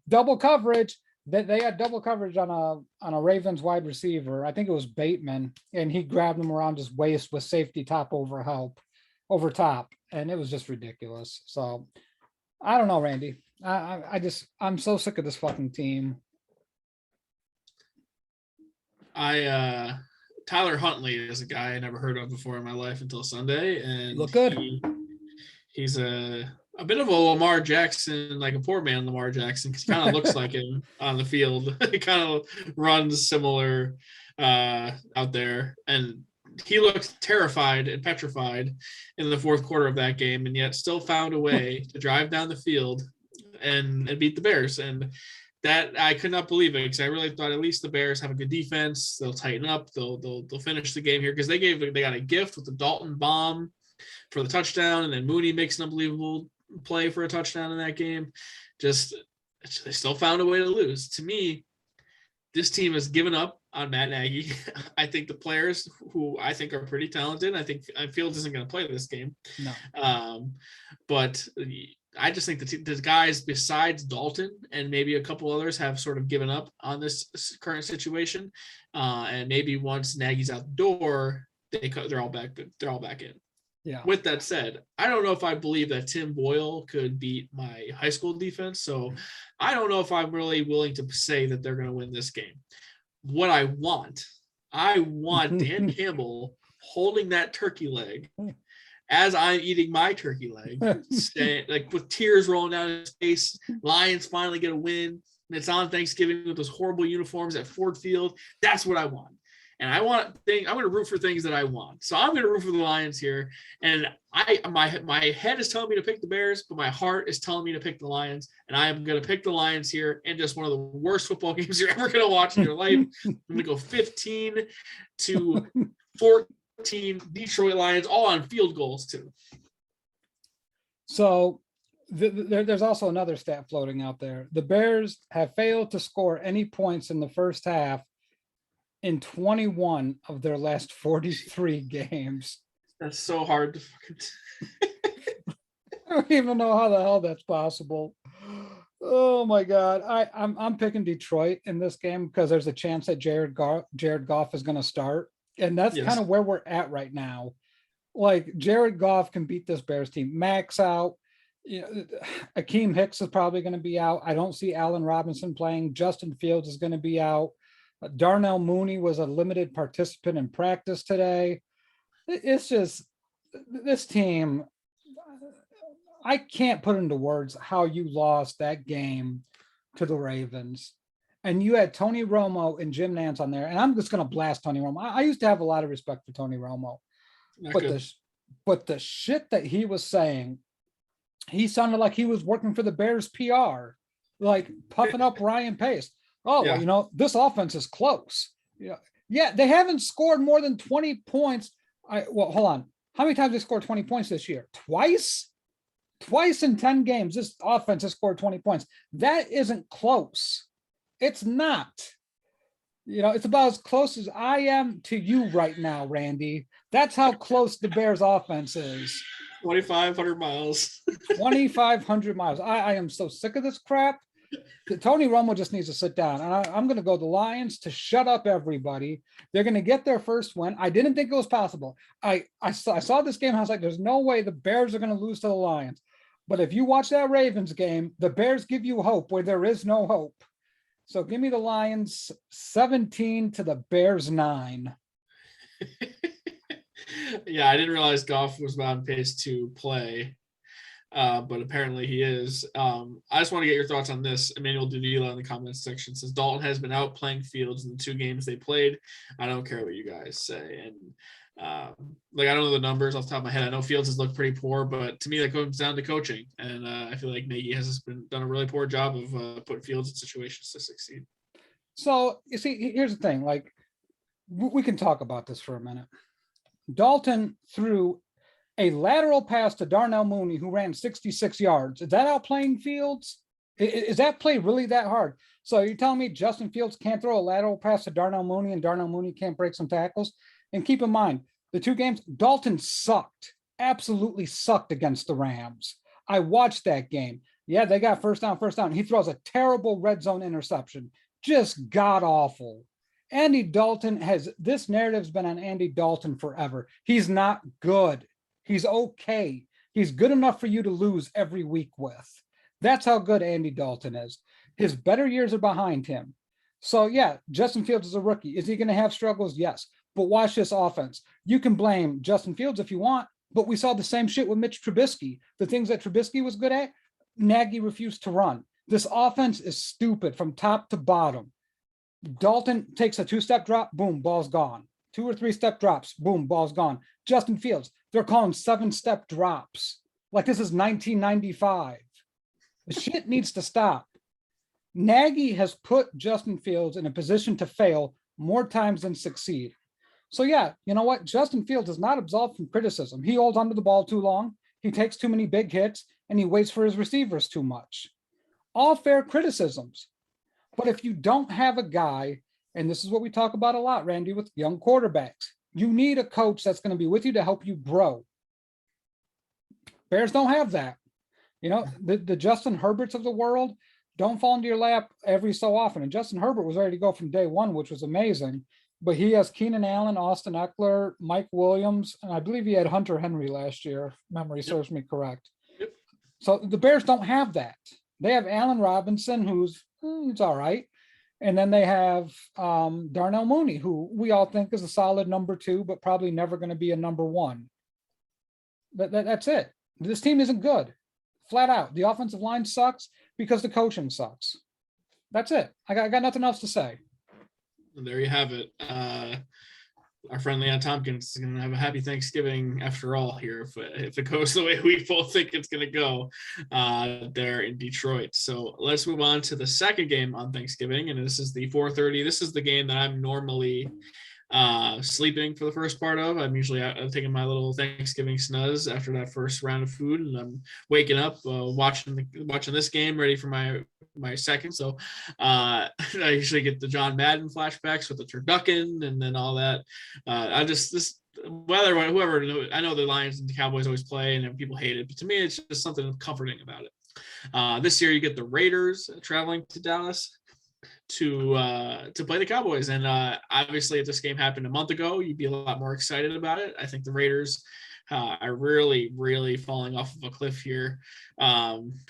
Double coverage. They had double coverage on a Ravens wide receiver. I think it was Bateman, and he grabbed him around his waist with safety top over top, and it was just ridiculous. So I don't know, Randy. I'm so sick of this fucking team. Tyler Huntley is a guy I never heard of before in my life until Sunday, and look good. He's a bit of a Lamar Jackson, like a poor man Lamar Jackson, because he kind of looks like him on the field. He kind of runs similar out there, and he looked terrified and petrified in the fourth quarter of that game, and yet still found a way to drive down the field and beat the Bears. And that I could not believe it, because I really thought at least the Bears have a good defense. They'll tighten up. They'll finish the game here, because they got a gift with the Dalton bomb for the touchdown, and then Mooney makes an unbelievable play for a touchdown in that game. Just they still found a way to lose. To me, this team has given up on Matt Nagy. I think the players, who I think are pretty talented, I think Fields isn't going to play this game. No. But I just think the guys besides Dalton and maybe a couple others have sort of given up on this current situation. And maybe once Nagy's out the door, they're all back. They're all back in. Yeah. With that said, I don't know if I believe that Tim Boyle could beat my high school defense. So I don't know if I'm really willing to say that they're going to win this game. What I want Dan Campbell holding that turkey leg as I'm eating my turkey leg, like with tears rolling down his face. Lions finally get a win, and it's on Thanksgiving with those horrible uniforms at Ford Field. That's what I want. And I'm going to root for things that I want. So I'm going to root for the Lions here. And my head is telling me to pick the Bears, but my heart is telling me to pick the Lions. And I am going to pick the Lions here in just one of the worst football games you're ever going to watch in your life. I'm going to go 15-14 Detroit Lions, all on field goals too. So there's also another stat floating out there. The Bears have failed to score any points in the first half in 21 of their last 43 games. That's so hard to fucking. I don't even know how the hell that's possible. Oh my God. I'm picking Detroit in this game because there's a chance that Jared Goff is going to start. And that's Yes. kind of where we're at right now. Like Jared Goff can beat this Bears team. Max out. You know, Akeem Hicks is probably going to be out. I don't see Allen Robinson playing. Justin Fields is going to be out. Darnell Mooney was a limited participant in practice today. It's just this team. I can't put into words how you lost that game to the Ravens. And you had Tony Romo and Jim Nantz on there. And I'm just going to blast Tony Romo. I used to have a lot of respect for Tony Romo. But the shit that he was saying, he sounded like he was working for the Bears PR, like puffing up Ryan Pace. Oh, Yeah. well, you know, this offense is close. Yeah, they haven't scored more than 20 points. Well, hold on. How many times they scored 20 points this year? Twice in 10 games, this offense has scored 20 points. That isn't close. It's not. You know, it's about as close as I am to you right now, Randy. That's how close the Bears offense is. 2,500 miles. 2,500 miles. I am so sick of this crap. Tony Romo just needs to sit down. And I'm going to go the Lions to shut up everybody. They're going to get their first win. I didn't think it was possible. I saw this game. I was like, there's no way the Bears are going to lose to the Lions. But if you watch that Ravens game, the Bears give you hope where there is no hope. So give me the Lions 17 to the Bears 9. Yeah, I didn't realize Goff was on pace to play, but apparently he is. I just want to get your thoughts on this. Emmanuel Dudila in the comments section says Dalton has been out playing Fields in the 2 games they played. I don't care what you guys say. And I don't know the numbers off the top of my head. I know Fields has looked pretty poor, but to me that comes down to coaching. And I feel like Nagy has done a really poor job of putting Fields in situations to succeed. So you see, here's the thing. Like we can talk about this for a minute. Dalton threw a lateral pass to Darnell Mooney, who ran 66 yards. Is that outplaying Fields? Is that play really that hard? So you're telling me Justin Fields can't throw a lateral pass to Darnell Mooney and Darnell Mooney can't break some tackles? And keep in mind, the 2 games, Dalton sucked, absolutely sucked against the Rams. I watched that game. Yeah, they got first down. He throws a terrible red zone interception, just god awful. Andy Dalton this narrative's been on Andy Dalton forever. He's not good. He's okay. He's good enough for you to lose every week with. That's how good Andy Dalton is. His better years are behind him. So yeah, Justin Fields is a rookie. Is he going to have struggles? Yes. But watch this offense. You can blame Justin Fields if you want, but we saw the same shit with Mitch Trubisky. The things that Trubisky was good at, Nagy refused to run. This offense is stupid from top to bottom. Dalton takes a 2-step drop, boom, ball's gone. 2 or 3-step drops, boom, ball's gone. Justin Fields, they're calling 7-step drops. Like this is 1995. The shit needs to stop. Nagy has put Justin Fields in a position to fail more times than succeed. So yeah, you know what? Justin Fields is not absolved from criticism. He holds onto the ball too long. He takes too many big hits and he waits for his receivers too much. All fair criticisms. But if you don't have a guy, and this is what we talk about a lot, Randy, with young quarterbacks, you need a coach that's going to be with you to help you grow. Bears don't have that. You know, the Justin Herberts of the world don't fall into your lap every so often. And Justin Herbert was ready to go from day one, which was amazing. But he has Keenan Allen, Austin Eckler, Mike Williams, and I believe he had Hunter Henry last year, if memory serves me correct. Yep. So the Bears don't have that. They have Allen Robinson, who's it's all right. And then they have Darnell Mooney, who we all think is a solid number 2, but probably never going to be a number 1. That's it. This team isn't good. Flat out. The offensive line sucks because the coaching sucks. That's it. I got nothing else to say. And there you have it. Our friend Leon Tompkins is going to have a happy Thanksgiving after all here if it goes the way we both think it's going to go there in Detroit. So let's move on to the second game on Thanksgiving, and this is the 4:30. This is the game that I'm normally sleeping for the first part of. I'm usually taking my little Thanksgiving snuzz after that first round of food, and I'm waking up watching this game, ready for my my second. So I usually get the John Madden flashbacks with the turducken and then all that. Whoever, I know the Lions and the Cowboys always play and people hate it, but to me, it's just something comforting about it. This year you get the Raiders traveling to Dallas to play the Cowboys. And obviously if this game happened a month ago, you'd be a lot more excited about it. I think the Raiders are really, really falling off of a cliff here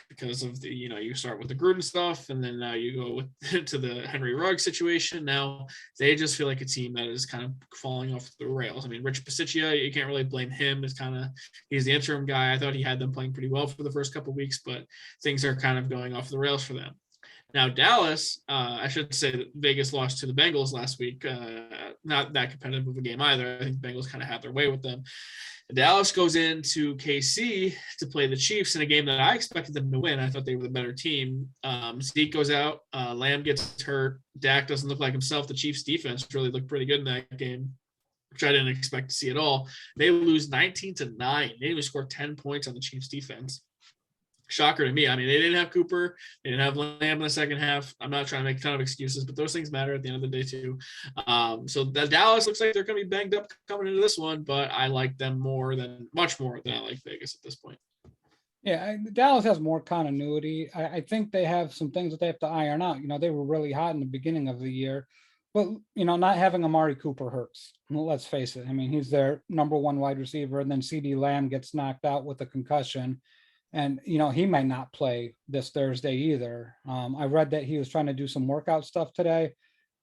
because of the, you start with the Gruden stuff and then now you go to the Henry Ruggs situation. Now they just feel like a team that is kind of falling off the rails. I mean, Rich Pisiccia, you can't really blame him. He's the interim guy. I thought he had them playing pretty well for the first couple of weeks, but things are kind of going off the rails for them. Now, Dallas, I should say that Vegas lost to the Bengals last week. Not that competitive of a game either. I think the Bengals kind of had their way with them. Dallas goes into KC to play the Chiefs in a game that I expected them to win. I thought they were the better team. Zeke goes out. Lamb gets hurt. Dak doesn't look like himself. The Chiefs defense really looked pretty good in that game, which I didn't expect to see at all. They lose 19-9. They didn't even score 10 points on the Chiefs defense. Shocker to me. I mean, they didn't have Cooper. They didn't have Lamb in the second half. I'm not trying to make a ton of excuses, but those things matter at the end of the day too. So the Dallas looks like they're going to be banged up coming into this one, but I like them much more than I like Vegas at this point. Yeah, Dallas has more continuity. I think they have some things that they have to iron out. They were really hot in the beginning of the year, but not having Amari Cooper hurts. Well, let's face it. I mean, he's their number one wide receiver, and then CeeDee Lamb gets knocked out with a concussion. And, he may not play this Thursday either. I read that he was trying to do some workout stuff today,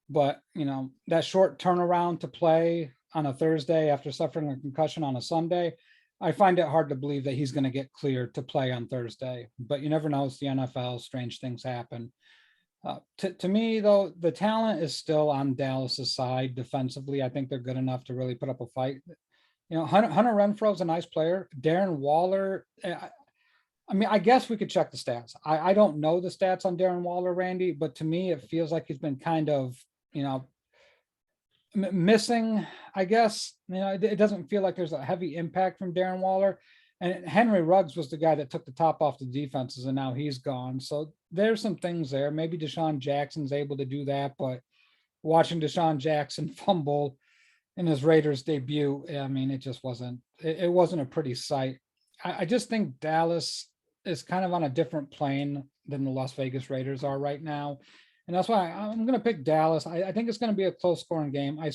but, that short turnaround to play on a Thursday after suffering a concussion on a Sunday, I find it hard to believe that he's going to get cleared to play on Thursday. But you never know. It's the NFL. Strange things happen. To me, though, the talent is still on Dallas's side defensively. I think they're good enough to really put up a fight. Hunter Renfro's a nice player. Darren Waller, I mean, I guess we could check the stats. I don't know the stats on Darren Waller, Randy, but to me, it feels like he's been kind of, missing, I guess. It doesn't feel like there's a heavy impact from Darren Waller. And Henry Ruggs was the guy that took the top off the defenses, and now he's gone. So there's some things there. Maybe Deshaun Jackson's able to do that, but watching Deshaun Jackson fumble in his Raiders debut, I mean, it just wasn't a pretty sight. I just think Dallas is kind of on a different plane than the Las Vegas Raiders are right now. And that's why I'm going to pick Dallas. I think it's going to be a close scoring game. I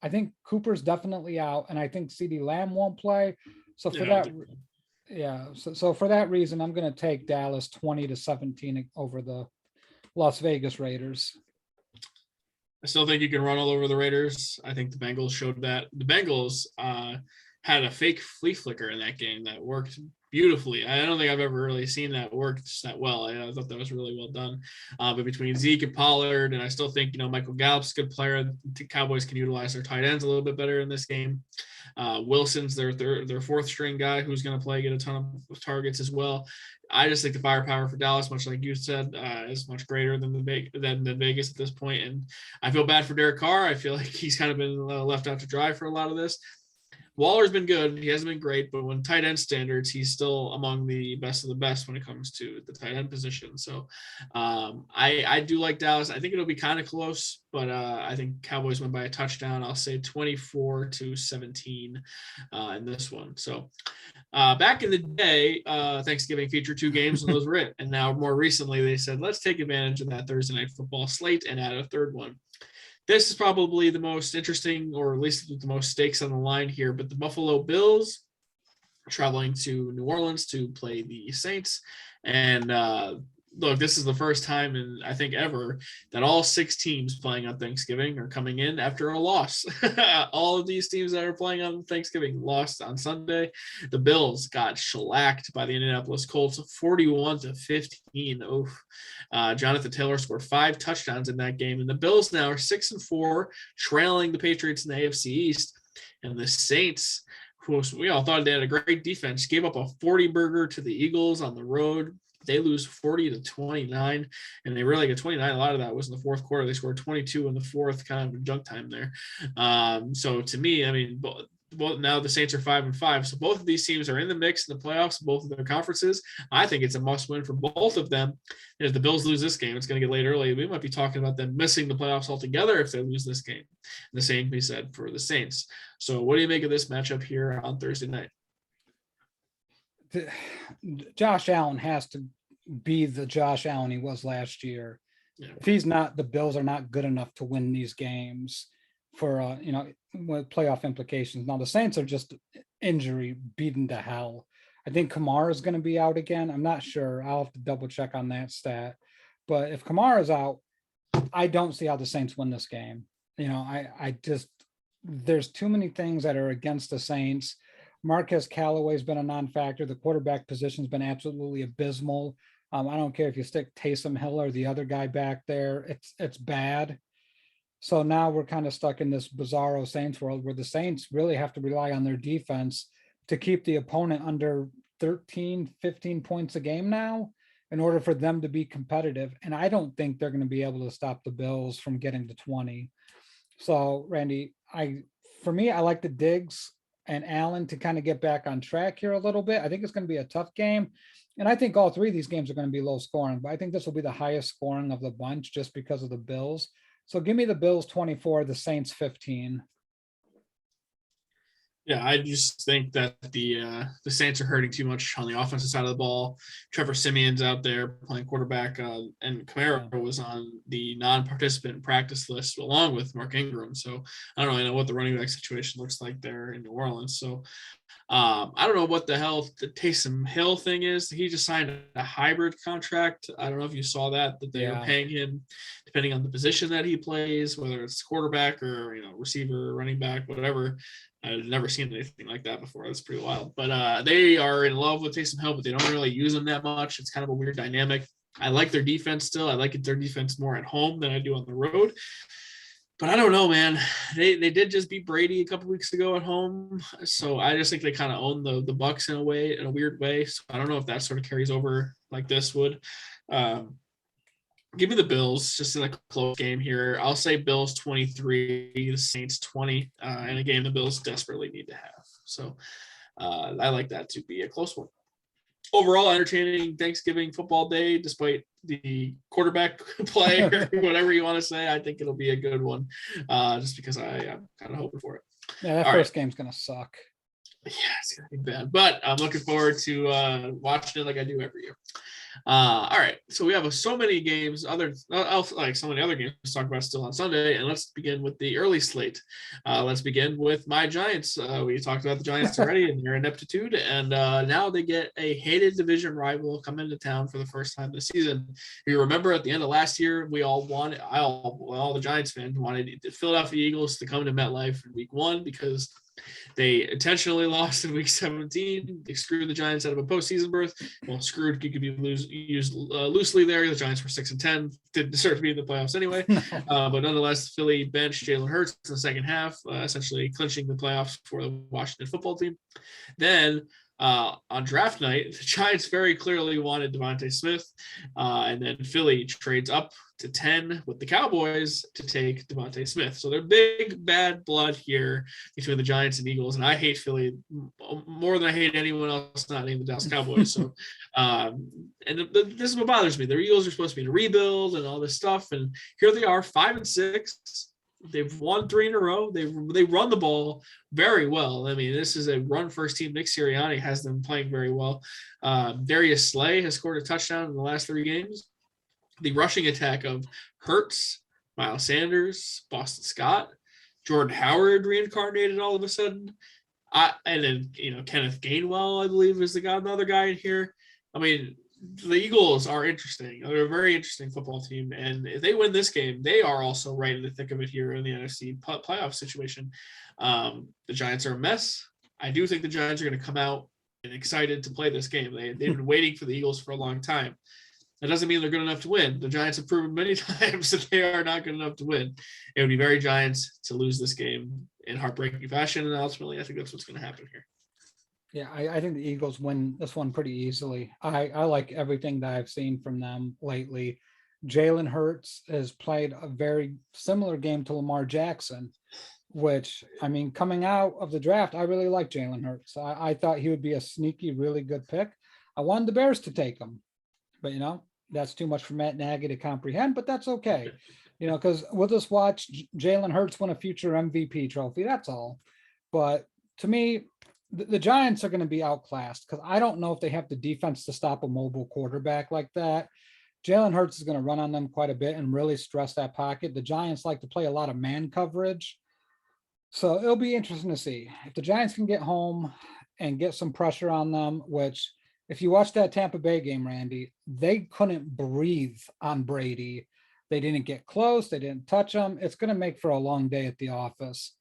think Cooper's definitely out, and I think CeeDee Lamb won't play. So for that reason, I'm going to take Dallas 20-17 over the Las Vegas Raiders. I still think you can run all over the Raiders. I think the Bengals showed that. The Bengals had a fake flea flicker in that game that worked beautifully. I don't think I've ever really seen that work just that well. I thought that was really well done. But between Zeke and Pollard, and I still think, Michael Gallup's a good player. The Cowboys can utilize their tight ends a little bit better in this game. Wilson's their fourth string guy who's going to get a ton of targets as well. I just think the firepower for Dallas, much like you said, is much greater than the Vegas at this point. And I feel bad for Derek Carr. I feel like he's kind of been left out to dry for a lot of this. Waller's been good. He hasn't been great, but when tight end standards, he's still among the best of the best when it comes to the tight end position. So I do like Dallas. I think it'll be kind of close, but I think Cowboys win by a touchdown. I'll say 24-17 in this one. So back in the day, Thanksgiving featured 2 games and those were it. And now more recently, they said, let's take advantage of that Thursday night football slate and add a third one. This is probably the most interesting, or at least the most stakes on the line here, but the Buffalo Bills traveling to New Orleans to play the Saints. And look, this is the first time in, I think, ever that all 6 teams playing on Thanksgiving are coming in after a loss. All of these teams that are playing on Thanksgiving lost on Sunday. The Bills got shellacked by the Indianapolis Colts 41-15. Oof. Jonathan Taylor scored 5 touchdowns in that game. And the Bills now are 6-4, trailing the Patriots in the AFC East. And the Saints, who we all thought they had a great defense, gave up a 40-burger to the Eagles on the road. They lose 40-29, and they really get 29. A lot of that was in the fourth quarter. They scored 22 in the fourth, kind of in junk time there. So to me, I mean, Well, now the Saints are 5-5, so both of these teams are in the mix in the playoffs, both of their conferences. I think it's a must-win for both of them. And if the Bills lose this game, it's going to get late early. We might be talking about them missing the playoffs altogether if they lose this game. And the same can be said for the Saints. So, what do you make of this matchup here on Thursday night? Josh Allen has to be the Josh Allen he was last year. Yeah. If he's not, the Bills are not good enough to win these games for with playoff implications. Now the Saints are just injury beaten to hell. I think Kamara is going to be out again. I'm not sure. I'll have to double check on that stat. But if Kamara is out, I don't see how the Saints win this game. I just, there's too many things that are against the Saints. Marquez Callaway's been a non-factor. The quarterback position's been absolutely abysmal. I don't care if you stick Taysom Hill or the other guy back there. It's bad. So now we're kind of stuck in this bizarro Saints world where the Saints really have to rely on their defense to keep the opponent under 13, 15 points a game now in order for them to be competitive. And I don't think they're going to be able to stop the Bills from getting to 20. So Randy, for me, I like the Diggs and Allen to kind of get back on track here a little bit. I think it's going to be a tough game. And I think all three of these games are going to be low scoring, but I think this will be the highest scoring of the bunch just because of the Bills. So give me the Bills 24, the Saints 15. Yeah, I just think that the Saints are hurting too much on the offensive side of the ball. Trevor Simeon's out there playing quarterback, and Kamara was on the non-participant practice list along with Mark Ingram. So I don't really know what the running back situation looks like there in New Orleans. So I don't know what the hell the Taysom Hill thing is. He just signed a hybrid contract. I don't know if you saw that they are paying him depending on the position that he plays, whether it's quarterback or receiver, running back, whatever. I've never seen anything like that before. That's pretty wild. But they are in love with Taysom Hill, but they don't really use him that much. It's kind of a weird dynamic. I like their defense still. I like their defense more at home than I do on the road. But I don't know, man. They did just beat Brady a couple weeks ago at home, so I just think they kind of own the Bucs in a weird way. So I don't know if that sort of carries over like this would. Give me the Bills just in a close game here. I'll say Bills 23, the Saints 20, in a game the Bills desperately need to have. So I like that to be a close one. Overall, entertaining Thanksgiving football day, despite the quarterback play or whatever you want to say. I think it'll be a good one, just because I'm kind of hoping for it. Yeah, that first game's going to suck. Yeah, it's going to be bad. But I'm looking forward to watching it like I do every year. All right, so we have so many games, so many other games to talk about still on Sunday, and let's begin with the early slate. Let's begin with my Giants. We talked about the Giants already and their ineptitude, and now they get a hated division rival come into town for the first time this season. If you remember, at the end of last year, we all wanted, all the Giants fans wanted the Philadelphia Eagles to come to MetLife in Week 1 because they intentionally lost in Week 17. They screwed the Giants out of a postseason berth. Well, screwed could be used loosely there. The Giants were 6-10. Didn't deserve to be in the playoffs anyway. But nonetheless, Philly benched Jalen Hurts in the second half, essentially clinching the playoffs for the Washington football team. Then on draft night, the Giants very clearly wanted Devontae Smith, and then Philly trades up to 10 with the Cowboys to take Devontae Smith. So they're big bad blood here between the Giants and Eagles, and I hate Philly more than I hate anyone else not named the Dallas Cowboys. So this is what bothers me. The Eagles are supposed to be in a rebuild and all this stuff, and here they are, 5-6. They've won 3 in a row. They run the ball very well. I mean, this is a run first team. Nick Sirianni has them playing very well. Darius Slay has scored a touchdown in the last 3 games. The rushing attack of Hurts, Miles Sanders, Boston Scott, Jordan Howard reincarnated all of a sudden. And then, Kenneth Gainwell, I believe, is another guy in here. I mean, the Eagles are interesting. They're a very interesting football team. And if they win this game, they are also right in the thick of it here in the NFC playoff situation. The Giants are a mess. I do think the Giants are going to come out and excited to play this game. They've been waiting for the Eagles for a long time. That doesn't mean they're good enough to win. The Giants have proven many times that they are not good enough to win. It would be very Giants to lose this game in heartbreaking fashion. And ultimately, I think that's what's going to happen here. Yeah, I think the Eagles win this one pretty easily. I like everything that I've seen from them lately. Jalen Hurts has played a very similar game to Lamar Jackson. which, I mean, coming out of the draft, I really like Jalen Hurts. I thought he would be a sneaky, really good pick. I wanted the Bears to take him, but that's too much for Matt Nagy to comprehend, but that's okay. Because we'll just watch Jalen Hurts win a future MVP trophy. That's all. But to me, the Giants are going to be outclassed because I don't know if they have the defense to stop a mobile quarterback like that. Jalen Hurts is going to run on them quite a bit and really stress that pocket. The Giants like to play a lot of man coverage. So it'll be interesting to see if the Giants can get home and get some pressure on them, which if you watch that Tampa Bay game, Randy, they couldn't breathe on Brady. They didn't get close. They didn't touch him. It's going to make for a long day at the office.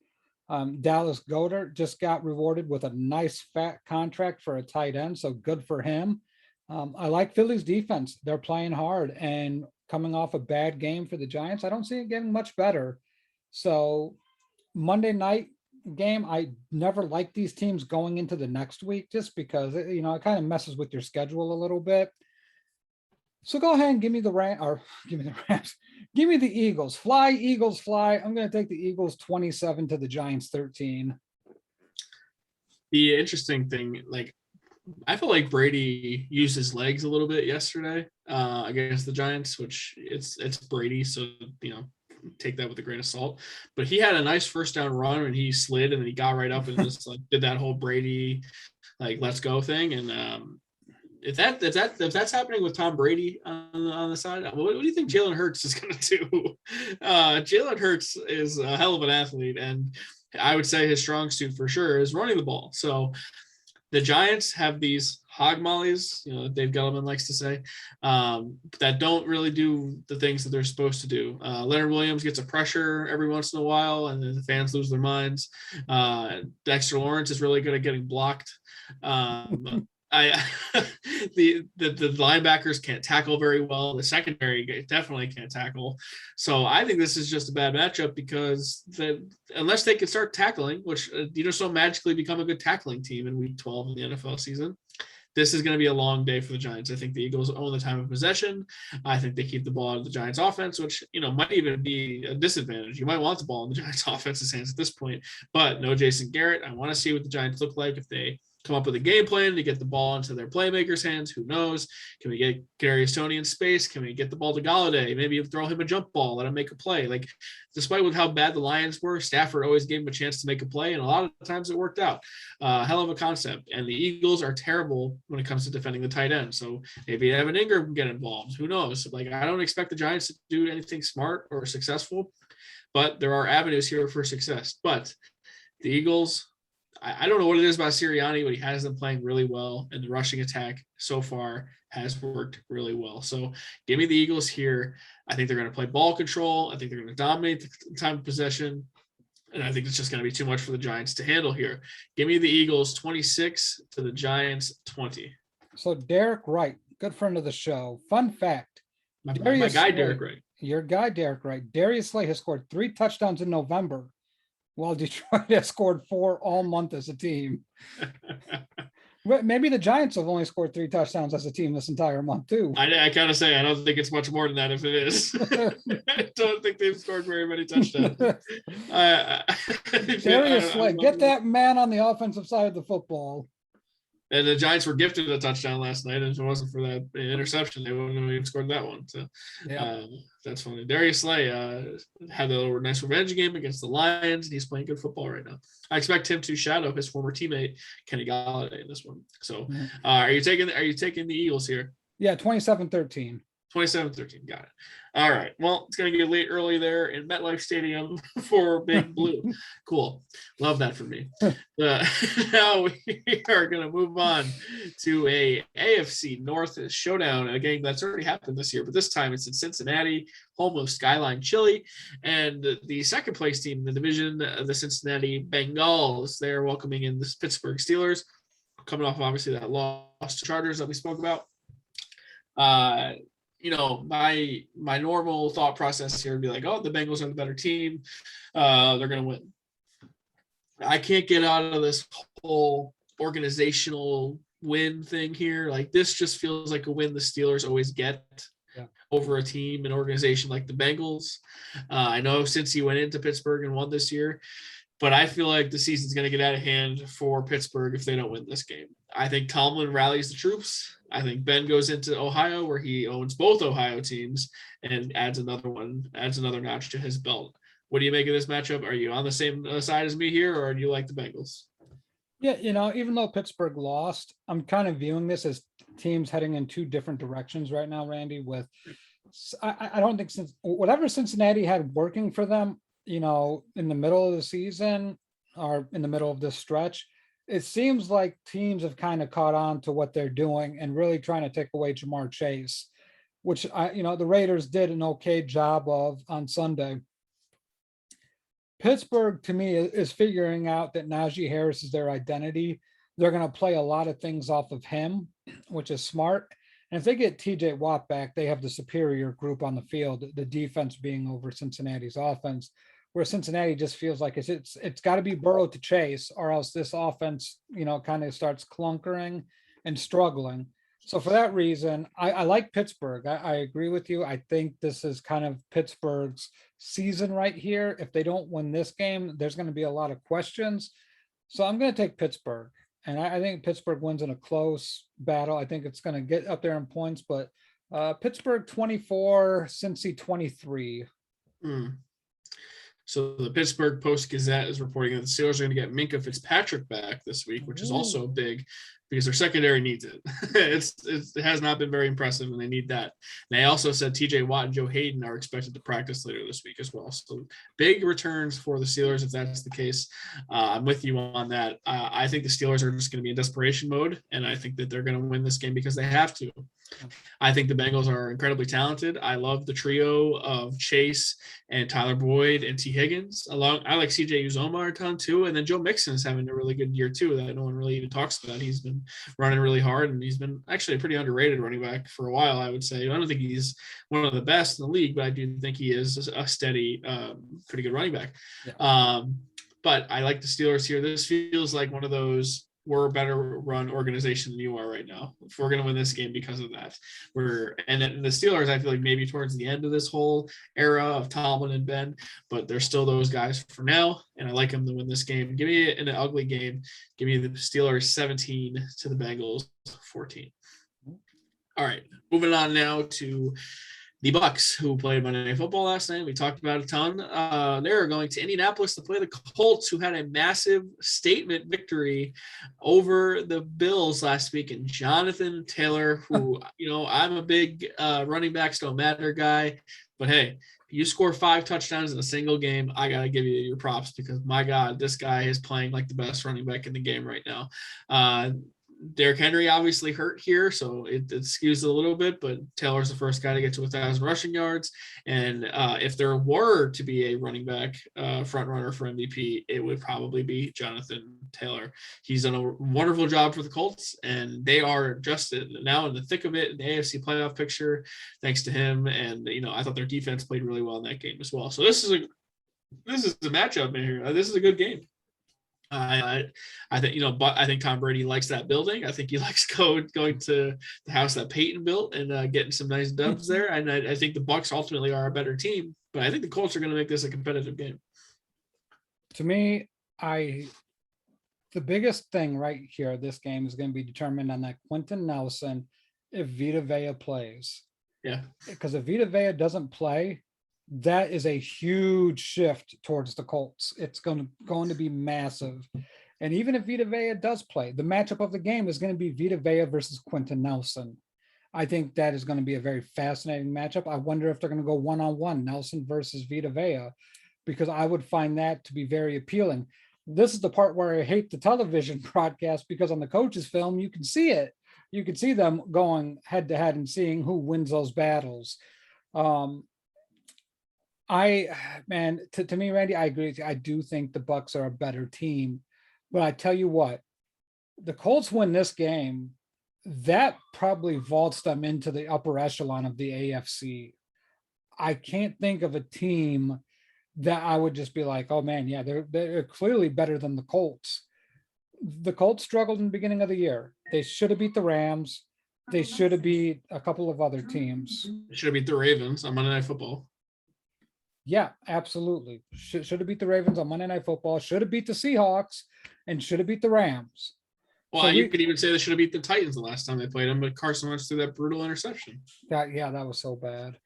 Dallas Goedert just got rewarded with a nice fat contract for a tight end. So good for him. I like Philly's defense. They're playing hard and coming off a bad game for the Giants. I don't see it getting much better. So Monday night game, I never like these teams going into the next week just because it kind of messes with your schedule a little bit. So go ahead and give me the Rams. Give me the Eagles. Fly, Eagles, fly. I'm going to take the Eagles 27 to the Giants 13. The interesting thing, I feel like Brady used his legs a little bit yesterday against the Giants, which it's Brady, so take that with a grain of salt. But he had a nice first down run and he slid and then he got right up and just did that whole Brady let's go thing. And if that's happening with Tom Brady on the side, what do you think Jalen Hurts is going to do? Jalen Hurts is a hell of an athlete, and I would say his strong suit for sure is running the ball. So the Giants have these hog mollies, that Dave Gettleman likes to say, that don't really do the things that they're supposed to do. Leonard Williams gets a pressure every once in a while, and then the fans lose their minds. Dexter Lawrence is really good at getting blocked. The linebackers can't tackle very well. The secondary definitely can't tackle. So I think this is just a bad matchup because unless they can start tackling, which you just don't magically become a good tackling team in week 12 in the NFL season, this is going to be a long day for the Giants. I think the Eagles own the time of possession. I think they keep the ball out of the Giants offense, which, might even be a disadvantage. You might want the ball in the Giants offense's hands at this point, but no Jason Garrett. I want to see what the Giants look like if they come up with a game plan to get the ball into their playmakers' hands. Who knows? Can we get Kadarius Toney in space? Can we get the ball to Galladay? Maybe throw him a jump ball, let him make a play. Despite with how bad the Lions were, Stafford always gave him a chance to make a play, and a lot of times it worked out. Hell of a concept. And the Eagles are terrible when it comes to defending the tight end. So maybe Evan Ingram can get involved. Who knows? I don't expect the Giants to do anything smart or successful, but there are avenues here for success. But the Eagles, I don't know what it is about Sirianni, but he has them playing really well, and the rushing attack so far has worked really well. So give me the Eagles here. I think they're going to play ball control. I think they're going to dominate the time of possession, and I think it's just going to be too much for the Giants to handle here. Give me the Eagles 26 to the Giants 20. So Derek Wright, good friend of the show. Fun fact. My guy, Derek Wright. Your guy, Derek Wright. Darius Slay has scored 3 touchdowns in November, while Detroit has scored 4 all month as a team. Maybe the Giants have only scored 3 touchdowns as a team this entire month too. I kind of say I don't think it's much more than that if it is. I don't think they've scored very many touchdowns. Darius Slay, get that man on the offensive side of the football. And the Giants were gifted a touchdown last night, and if it wasn't for that interception, they wouldn't have even scored that one. So that's funny. Darius Slay had a little nice revenge game against the Lions, and he's playing good football right now. I expect him to shadow his former teammate Kenny Galladay in this one. So, are you taking the Eagles here? Yeah, 27-13. 27-13. Got it. All right. Well, it's going to get late early there in MetLife Stadium for Big Blue. Cool. Love that for me. Now we are going to move on to a AFC North showdown, a game that's already happened this year, but this time it's in Cincinnati, home of Skyline Chili, and the second place team in the division, the Cincinnati Bengals. They're welcoming in the Pittsburgh Steelers, coming off obviously that loss to Chargers that we spoke about. My normal thought process here would be like, oh, the Bengals are the better team. They're going to win. I can't get out of this whole organizational win thing here. This just feels like a win the Steelers always get over a team, an organization like the Bengals. I know since he went into Pittsburgh and won this year, But I feel like the season's going to get out of hand for Pittsburgh if they don't win this game. I think Tomlin rallies the troops. I think Ben goes into Ohio, where he owns both Ohio teams, and adds another notch to his belt. What do you make of this matchup? Are you on the same side as me here, or do you like the Bengals? Yeah, even though Pittsburgh lost, I'm kind of viewing this as teams heading in two different directions right now, Randy. I don't think since whatever Cincinnati had working for them, in the middle of the season or in the middle of this stretch, it seems like teams have kind of caught on to what they're doing and really trying to take away Jamar Chase, which the Raiders did an okay job of on Sunday. Pittsburgh, to me, is figuring out that Najee Harris is their identity. They're going to play a lot of things off of him, which is smart. And if they get TJ Watt back, they have the superior group on the field, the defense being over Cincinnati's offense, where Cincinnati just feels like it's got to be Burrow to Chase, or else this offense, kind of starts clunkering and struggling. So for that reason, I like Pittsburgh. I agree with you. I think this is kind of Pittsburgh's season right here. If they don't win this game, there's going to be a lot of questions. So I'm going to take Pittsburgh. And I think Pittsburgh wins in a close battle. I think it's going to get up there in points, but Pittsburgh 24, Cincy 23. So the Pittsburgh Post-Gazette is reporting that the Steelers are going to get Minkah Fitzpatrick back this week, which is also big because their secondary needs it. It has not been very impressive, and they need that. And they also said TJ Watt and Joe Hayden are expected to practice later this week as well. So big returns for the Steelers if that's the case. I'm with you on that. I think the Steelers are just going to be in desperation mode, and I think that they're going to win this game because they have to. I think the Bengals are incredibly talented. I love the trio of Chase and Tyler Boyd and T. Higgins. I like CJ Uzomah a ton too. And then Joe Mixon is having a really good year too that no one really even talks about. He's been running really hard, and he's been actually a pretty underrated running back for a while, I would say. I don't think he's one of the best in the league, but I do think he is a steady, pretty good running back. Yeah. But I like the Steelers here. This feels like one of those, we're a better run organization than you are right now. If we're going to win this game because of that, and the Steelers, I feel like maybe towards the end of this whole era of Tomlin and Ben, but they're still those guys for now. And I like them to win this game. Give me an ugly game. Give me the Steelers 17 to the Bengals 14. All right, moving on now to the Bucks, who played Monday Night Football last night. We talked about a ton. They're going to Indianapolis to play the Colts, who had a massive statement victory over the Bills last week. And Jonathan Taylor, who, I'm a big running backs don't matter guy. But, hey, you score 5 touchdowns in a single game, I got to give you your props because, my God, this guy is playing like the best running back in the game right now. Derrick Henry obviously hurt here, so it skews a little bit, but Taylor's the first guy to get to 1,000 rushing yards. And if there were to be a running back front runner for MVP, it would probably be Jonathan Taylor. He's done a wonderful job for the Colts, and they are just now in the thick of it in the AFC playoff picture, thanks to him. And, I thought their defense played really well in that game as well. So this is a matchup here. This is a good game. I think, but I think Tom Brady likes that building. I think he likes going to the house that Peyton built and getting some nice dubs there. And I think the Bucs ultimately are a better team, but I think the Colts are going to make this a competitive game. To me, the biggest thing right here, this game is going to be determined on that Quentin Nelson if Vita Vea plays. Yeah. Because if Vita Vea doesn't play, that is a huge shift towards the Colts. It's going to be massive. And even if Vita Vea does play, the matchup of the game is going to be Vita Vea versus Quentin Nelson. I think that is going to be a very fascinating matchup. I wonder if they're going to go one-on-one, Nelson versus Vita Vea, because I would find that to be very appealing. This is the part where I hate the television broadcast, because on the coaches' film, you can see it. You can see them going head-to-head and seeing who wins those battles. To me, Randy, I agree with you. I do think the Bucs are a better team, but I tell you what, the Colts win this game, that probably vaults them into the upper echelon of the AFC. I can't think of a team that I would just be like, oh man, yeah, they're clearly better than the Colts. The Colts struggled in the beginning of the year. They should have beat the Rams. They should have beat a couple of other teams. They should have beat the Ravens on Monday Night Football. Yeah, absolutely. Should have beat the Ravens on Monday Night Football, should have beat the Seahawks, and should have beat the Rams. Well, So you could even say they should have beat the Titans the last time they played them, but Carson Wentz threw that brutal interception. that was so bad.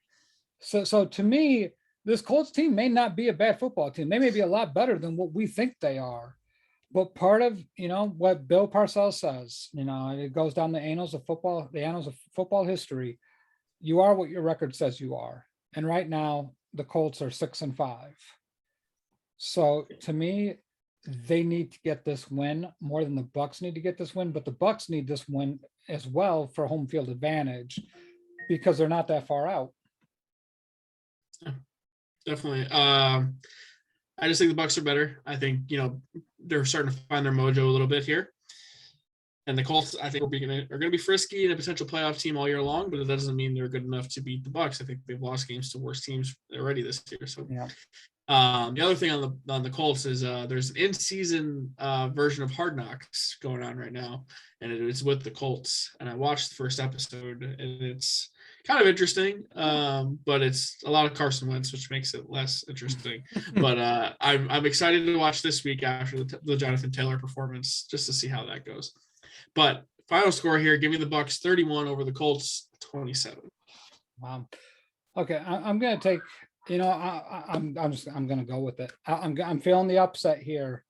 So to me, this Colts team may not be a bad football team. They may be a lot better than what we think they are. But part of, what Bill Parcells says, it goes down the annals of football, the annals of football history. You are what your record says you are. And right now, the Colts are 6-5. So to me, they need to get this win more than the Bucks need to get this win, but the Bucks need this win as well for home field advantage because they're not that far out. Definitely. I just think the Bucks are better. I think, they're starting to find their mojo a little bit here. And the Colts, I think, are going to be frisky and a potential playoff team all year long, but it doesn't mean they're good enough to beat the Bucks. I think they've lost games to worse teams already this year. So, yeah. The other thing on the Colts is there's an in-season version of Hard Knocks going on right now, and it's with the Colts. And I watched the first episode, and it's kind of interesting, but it's a lot of Carson Wentz, which makes it less interesting. But I'm excited to watch this week after the Jonathan Taylor performance, just to see how that goes. But final score here, give me the Bucks 31 over the Colts 27. Wow. Okay, I'm gonna take. I'm gonna go with it. I'm feeling the upset here.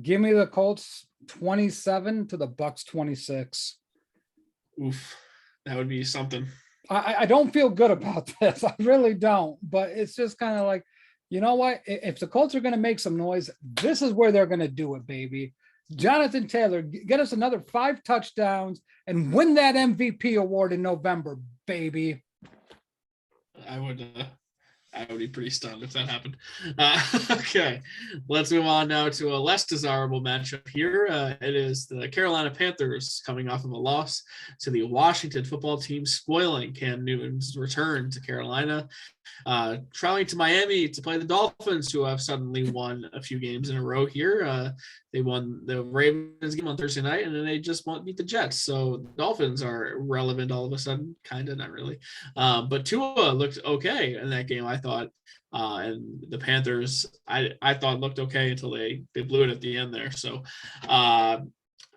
Give me the Colts 27 to the Bucks 26. Oof, that would be something. I don't feel good about this. I really don't. But it's just kind of like, you know what? If the Colts are going to make some noise, this is where they're going to do it, baby. Jonathan Taylor, get us another 5 touchdowns and win that MVP award in November, baby. I would be pretty stunned if that happened. Okay, let's move on now to a less desirable matchup here. It is the Carolina Panthers coming off of a loss to the Washington football team, spoiling Cam Newton's return to Carolina. Traveling to Miami to play the Dolphins, who have suddenly won a few games in a row here. They won the Ravens game on Thursday night, and then they just beat the Jets. So the Dolphins are relevant all of a sudden, kind of, not really. But Tua looked okay in that game, I thought. And the Panthers, I thought looked okay until they blew it at the end there. So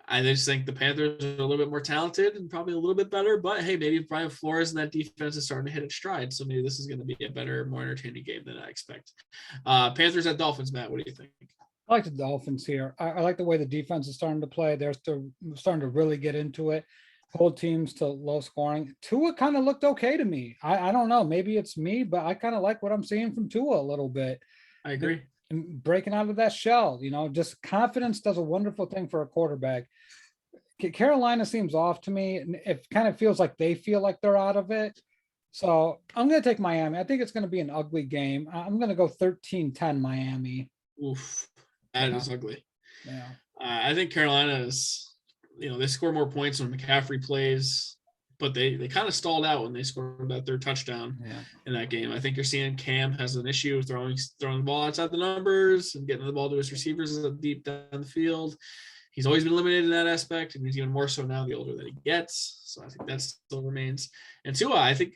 I just think the Panthers are a little bit more talented and probably a little bit better. But hey, maybe Brian Flores and that defense is starting to hit its stride. So maybe this is going to be a better, more entertaining game than I expect. Panthers at Dolphins, Matt, what do you think? I like the Dolphins here. I like the way the defense is starting to play. They're starting to really get into it. Hold teams to low scoring. Tua kind of looked okay to me. I don't know. Maybe it's me, but I kind of like what I'm seeing from Tua a little bit. I agree. And breaking out of that shell, just confidence does a wonderful thing for a quarterback. Carolina seems off to me. And it kind of feels like they feel like they're out of it. So I'm going to take Miami. I think it's going to be an ugly game. I'm going to go 13-10 Miami. Oof. That is ugly. Yeah. I think Carolina is, they score more points when McCaffrey plays, but they kind of stalled out when they scored that third touchdown in that game. I think you're seeing Cam has an issue throwing the ball outside the numbers and getting the ball to his receivers deep down the field. He's always been limited in that aspect, and he's even more so now the older that he gets. So I think that still remains. And Tua, I think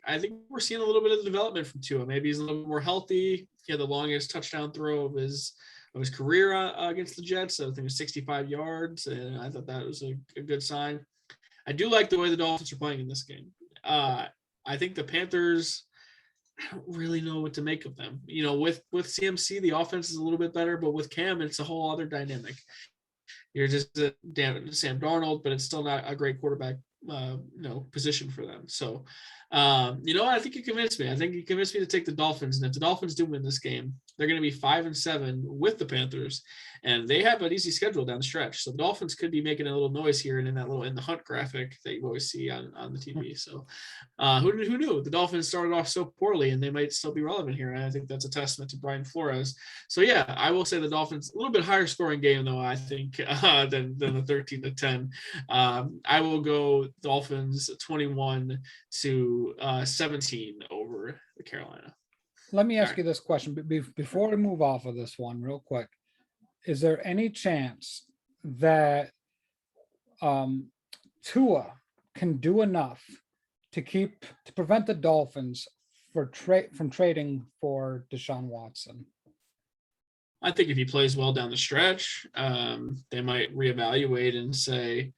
we're seeing a little bit of development from Tua. Maybe he's a little more healthy. He had the longest touchdown throw of his career against the Jets. I think it was 65 yards, and I thought that was a good sign. I do like the way the Dolphins are playing in this game. I think the Panthers, I don't really know what to make of them. With CMC, the offense is a little bit better, but with Cam, it's a whole other dynamic. You're just Sam Darnold, but it's still not a great quarterback position for them. So, I think you convinced me. I think you convinced me to take the Dolphins. And if the Dolphins do win this game, they're going to be 5-7 with the Panthers, and they have an easy schedule down the stretch. So the Dolphins could be making a little noise here and in the hunt graphic that you always see on the TV. So who knew? The Dolphins started off so poorly, and they might still be relevant here. And I think that's a testament to Brian Flores. So yeah, I will say the Dolphins, a little bit higher scoring game though, I think, than the 13-10. I will go Dolphins 21-17 over the Carolina. Let me ask you this question before we move off of this one real quick. Is there any chance that Tua can do enough to prevent the Dolphins from trading for Deshaun Watson? I think if he plays well down the stretch, they might reevaluate and say,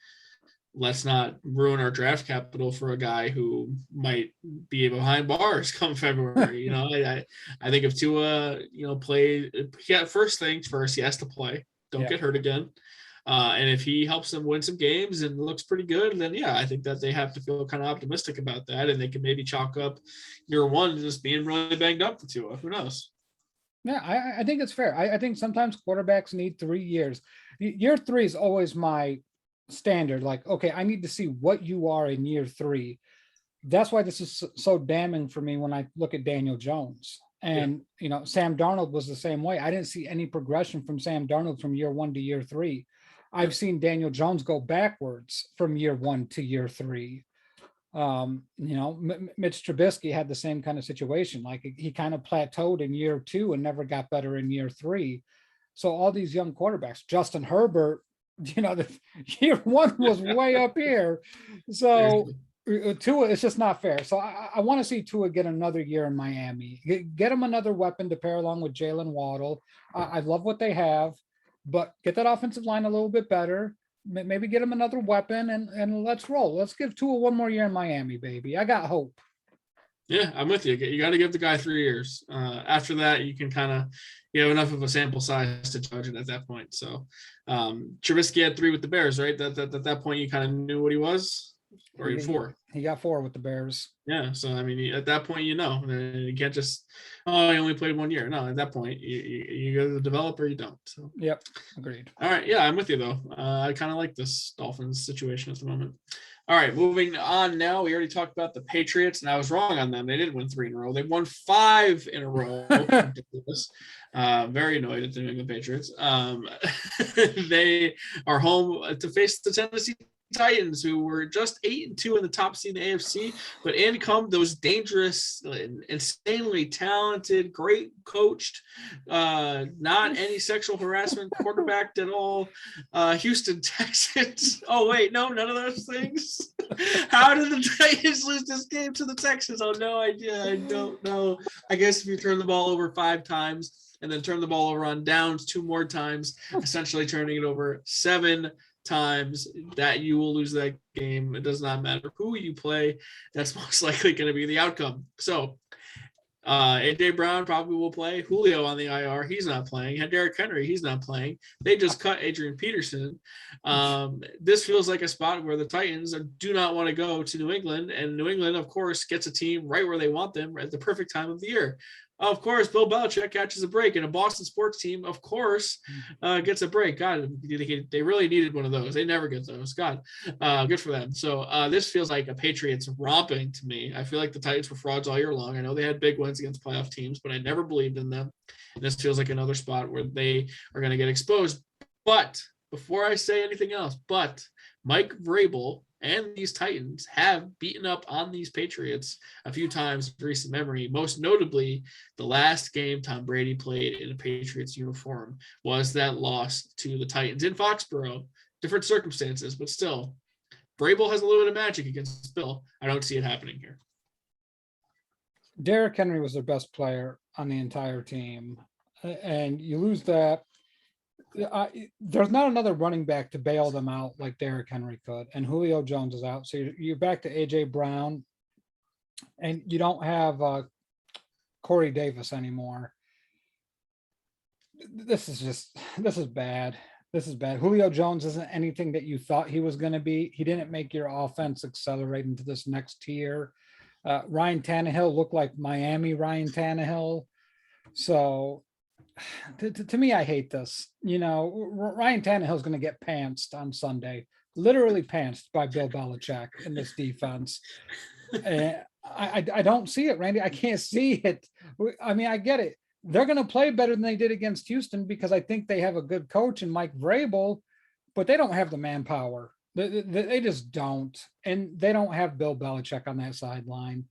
let's not ruin our draft capital for a guy who might be behind bars come February. I think if Tua, first things first, he has to play. Don't get hurt again. And if he helps them win some games and looks pretty good, then yeah, I think that they have to feel kind of optimistic about that, and they can maybe chalk up year one just being really banged up for Tua. Who knows? Yeah, I think it's fair. I think sometimes quarterbacks need 3 years. Year 3 is always my standard. Like, okay, I need to see what you are in year 3. That's why this is so damning for me when I look at Daniel Jones. And, Sam Darnold was the same way. I didn't see any progression from Sam Darnold from year 1 to year 3. I've seen Daniel Jones go backwards from year 1 to year 3. Mitch Trubisky had the same kind of situation. Like he kind of plateaued in year 2 and never got better in year 3. So all these young quarterbacks, Justin Herbert, the year 1 was way up here. So Tua, it's just not fair. So I want to see Tua get another year in Miami, get him another weapon to pair along with Jalen Waddle. I love what they have, but get that offensive line a little bit better. Maybe get him another weapon and let's roll. Let's give Tua one more year in Miami, baby. I got hope. Yeah, I'm with you. You got to give the guy 3 years. After that, you can you have enough of a sample size to judge it at that point. So Trubisky had 3 with the Bears, right? At that point, you kind of knew what he was, or he had 4. He got 4 with the Bears. Yeah, so I mean, at that point, you can't just, he only played 1 year. No, at that point, you go to the developer, you don't. So yep, agreed. All right, yeah, I'm with you though. I kind of like this Dolphins situation at the moment. All right, moving on now. We already talked about the Patriots, and I was wrong on them. They didn't win 3 in a row. They won 5 in a row. Ridiculous. Very annoyed at the New England Patriots. They are home to face the Tennessee Titans, who were just 8-2 in the top seed in the AFC, but in come those dangerous, insanely talented, great coached, not any sexual harassment quarterback at all, Houston Texans. Oh wait, no, none of those things. How did the Titans lose this game to the Texans? Oh, no idea. I don't know. I guess if you turn the ball over 5 times and then turn the ball over on downs 2 more times, essentially turning it over 7 times, that you will lose that game. It does not matter who you play. That's most likely going to be the outcome. So AJ Brown probably will play. Julio on the IR, he's not playing. And Derrick Henry, he's not playing. They just cut Adrian Peterson. This feels like a spot where the Titans do not want to go to New England, and New England, of course, gets a team right where they want them at the perfect time of the year. Of course, Bill Belichick catches a break, and a Boston sports team, of course, gets a break. God, they really needed one of those. They never get those. God, good for them. So this feels like a Patriots romping to me. I feel like the Titans were frauds all year long. I know they had big wins against playoff teams, but I never believed in them. And this feels like another spot where they are going to get exposed. But before I say anything else, Mike Vrabel and these Titans have beaten up on these Patriots a few times in recent memory. Most notably, the last game Tom Brady played in a Patriots uniform was that loss to the Titans in Foxborough. Different circumstances, but still, Vrabel has a little bit of magic against Bill. I don't see it happening here. Derrick Henry was their best player on the entire team, and you lose that. There's not another running back to bail them out like Derrick Henry could, and Julio Jones is out. So you're back to AJ Brown, and you don't have Corey Davis anymore. This is bad. This is bad. Julio Jones isn't anything that you thought he was going to be. He didn't make your offense accelerate into this next tier. Ryan Tannehill looked like Miami Ryan Tannehill. So to me, I hate this. Ryan Tannehill is going to get pantsed on Sunday, literally pantsed by Bill Belichick in this defense. I don't see it, Randy. I can't see it. I mean, I get it. They're going to play better than they did against Houston because I think they have a good coach in Mike Vrabel, but they don't have the manpower. They just don't. And they don't have Bill Belichick on that sideline.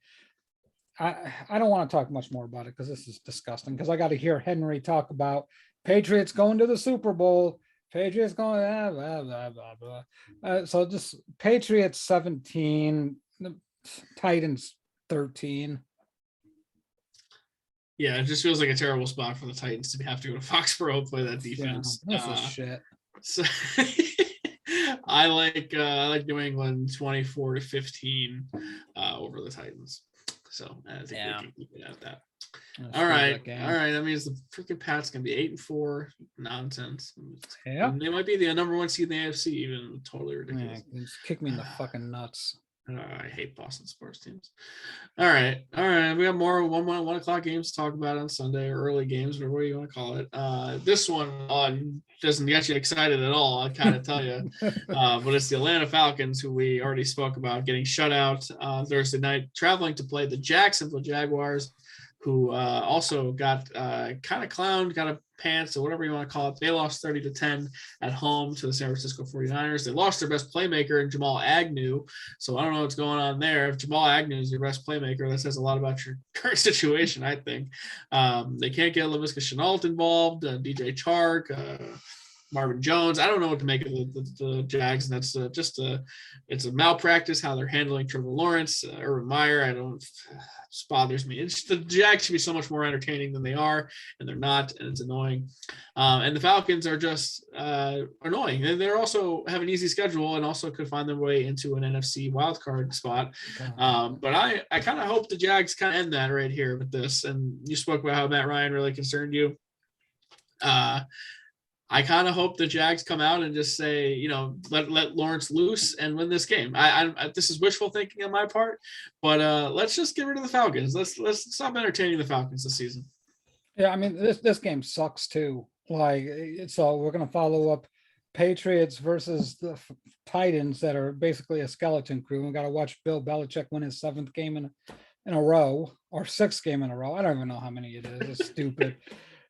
I don't want to talk much more about it because this is disgusting, because I got to hear Henry talk about Patriots going to the Super Bowl. Patriots going, blah, blah, blah, blah. So just Patriots 17, Titans 13. Yeah, it just feels like a terrible spot for the Titans to have to go to Foxborough and play that defense. This is shit. So I like New England 24-15 over the Titans. So I think we can keep it at that. All right. That means the freaking Pats can be 8-4. Nonsense. Yeah. And they might be the number one seed in the AFC, even. Totally ridiculous. Yeah, just kick me in the fucking nuts. I hate Boston sports teams. All right. We have more 1 o'clock games to talk about on Sunday, or early games, or what do you want to call it? This one doesn't get you excited at all, I kind of tell you. But it's the Atlanta Falcons, who we already spoke about, getting shut out Thursday night, traveling to play the Jacksonville Jaguars, who also got kind of clowned, got a pants, or whatever you want to call it. They lost 30-10 at home to the San Francisco 49ers. They lost their best playmaker in Jamal Agnew. So I don't know what's going on there. If Jamal Agnew is your best playmaker, that says a lot about your current situation, I think. They can't get LaVisca Chenault involved, DJ Chark, Marvin Jones. I don't know what to make of the Jags, and that's it's a malpractice how they're handling Trevor Lawrence, Urban Meyer. It bothers me. The Jags should be so much more entertaining than they are, and they're not, and it's annoying. And the Falcons are just annoying, and they're also have an easy schedule, and also could find their way into an NFC wildcard spot. But I kind of hope the Jags kind of end that right here with this. And you spoke about how Matt Ryan really concerned you. I kind of hope the Jags come out and just say, let Lawrence loose and win this game. I this is wishful thinking on my part, but let's just get rid of the Falcons. Let's stop entertaining the Falcons this season. Yeah, I mean, this game sucks too. So we're going to follow up Patriots versus the Titans that are basically a skeleton crew. We got to watch Bill Belichick win his 7th game in a row, or 6th game in a row. I don't even know how many it is. It's stupid.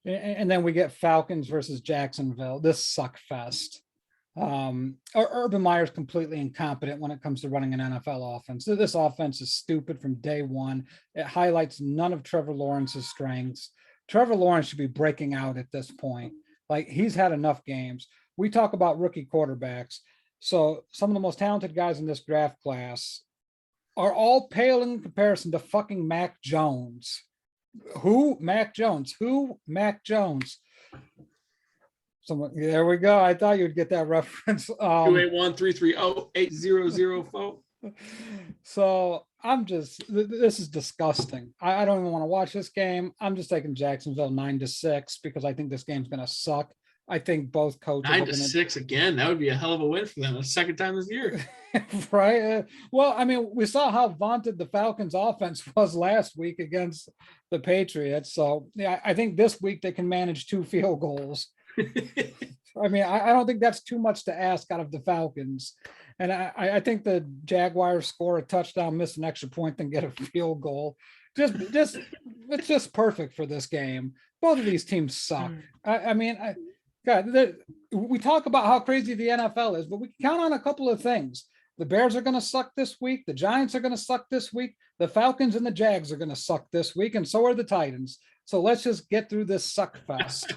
And then we get Falcons versus Jacksonville. This suck fest. Urban Meyer's completely incompetent when it comes to running an NFL offense. So this offense is stupid from day one. It highlights none of Trevor Lawrence's strengths. Trevor Lawrence should be breaking out at this point. He's had enough games. We talk about rookie quarterbacks. So some of the most talented guys in this draft class are all pale in comparison to fucking Mac Jones. Who? Mac Jones. Who? Mac Jones. Someone, there we go. I thought you'd get that reference. 281-330-8004. So this is disgusting. I don't even want to watch this game. I'm just taking Jacksonville 9-6 because I think this game's going to suck. I think both coaches 9-6 again. That would be a hell of a win for them. The second time this year. Right. Well, I mean, we saw how vaunted the Falcons offense was last week against the Patriots. So yeah, I think this week they can manage 2 field goals. I mean, I don't think that's too much to ask out of the Falcons. And I think the Jaguars score a touchdown, miss an extra point, then get a field goal. It's just perfect for this game. Both of these teams suck. We talk about how crazy the NFL is, but we can count on a couple of things. The Bears are going to suck this week. The Giants are going to suck this week. The Falcons and the Jags are going to suck this week, and so are the Titans. So let's just get through this suck fest.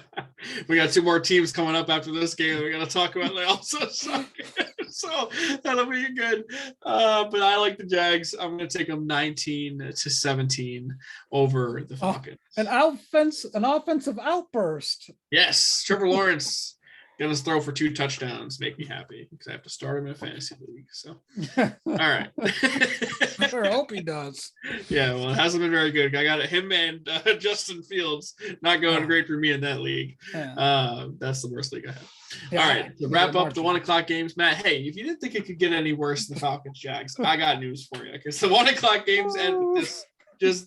We got 2 more teams coming up after this game. We're going to talk about. They also suck. So that'll be good. But I like the Jags. I'm going to take them 19-17 over the Falcons. An offensive outburst. Yes, Trevor Lawrence. Going to throw for 2 touchdowns. Make me happy because I have to start him in a fantasy league. So, all right. I sure hope he does. Yeah, well, it hasn't been very good. I got him and Justin Fields not going great for me in that league. Yeah. That's the worst league I have. Yeah, all right, to wrap up the 1 o'clock games, Matt. Hey, if you didn't think it could get any worse than Falcons Jags, I got news for you because the 1 o'clock games end with this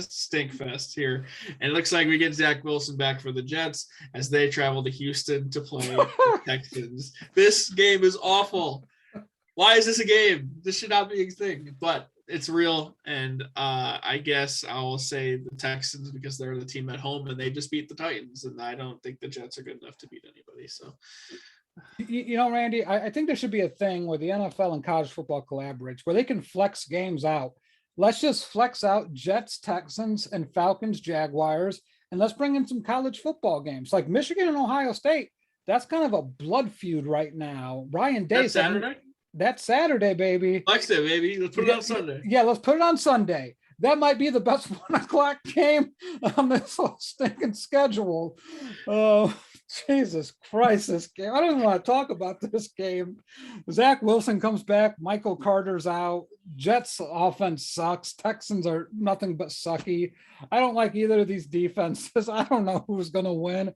stink fest here, and it looks like we get Zach Wilson back for the Jets as they travel to Houston to play the Texans. This game is awful. Why is this a game? This should not be a thing, but it's real. And I guess I will say the Texans because they're the team at home and they just beat the Titans, and I don't think the Jets are good enough to beat anybody. So. Randy, I think there should be a thing where the NFL and college football collaborates where they can flex games out. Let's just flex out Jets, Texans, and Falcons, Jaguars, and let's bring in some college football games like Michigan and Ohio State. That's kind of a blood feud right now. Ryan Day said, Saturday? That's Saturday, baby. Flex it, baby. Let's put it on Sunday. Yeah, let's put it on Sunday. that might be the best 1 o'clock game on this whole stinking schedule. Oh, Jesus Christ, this game. I don't even want to talk about this game. Zach Wilson comes back. Michael Carter's out. Jets offense sucks. Texans are nothing but sucky. I don't like either of these defenses. I don't know who's going to win.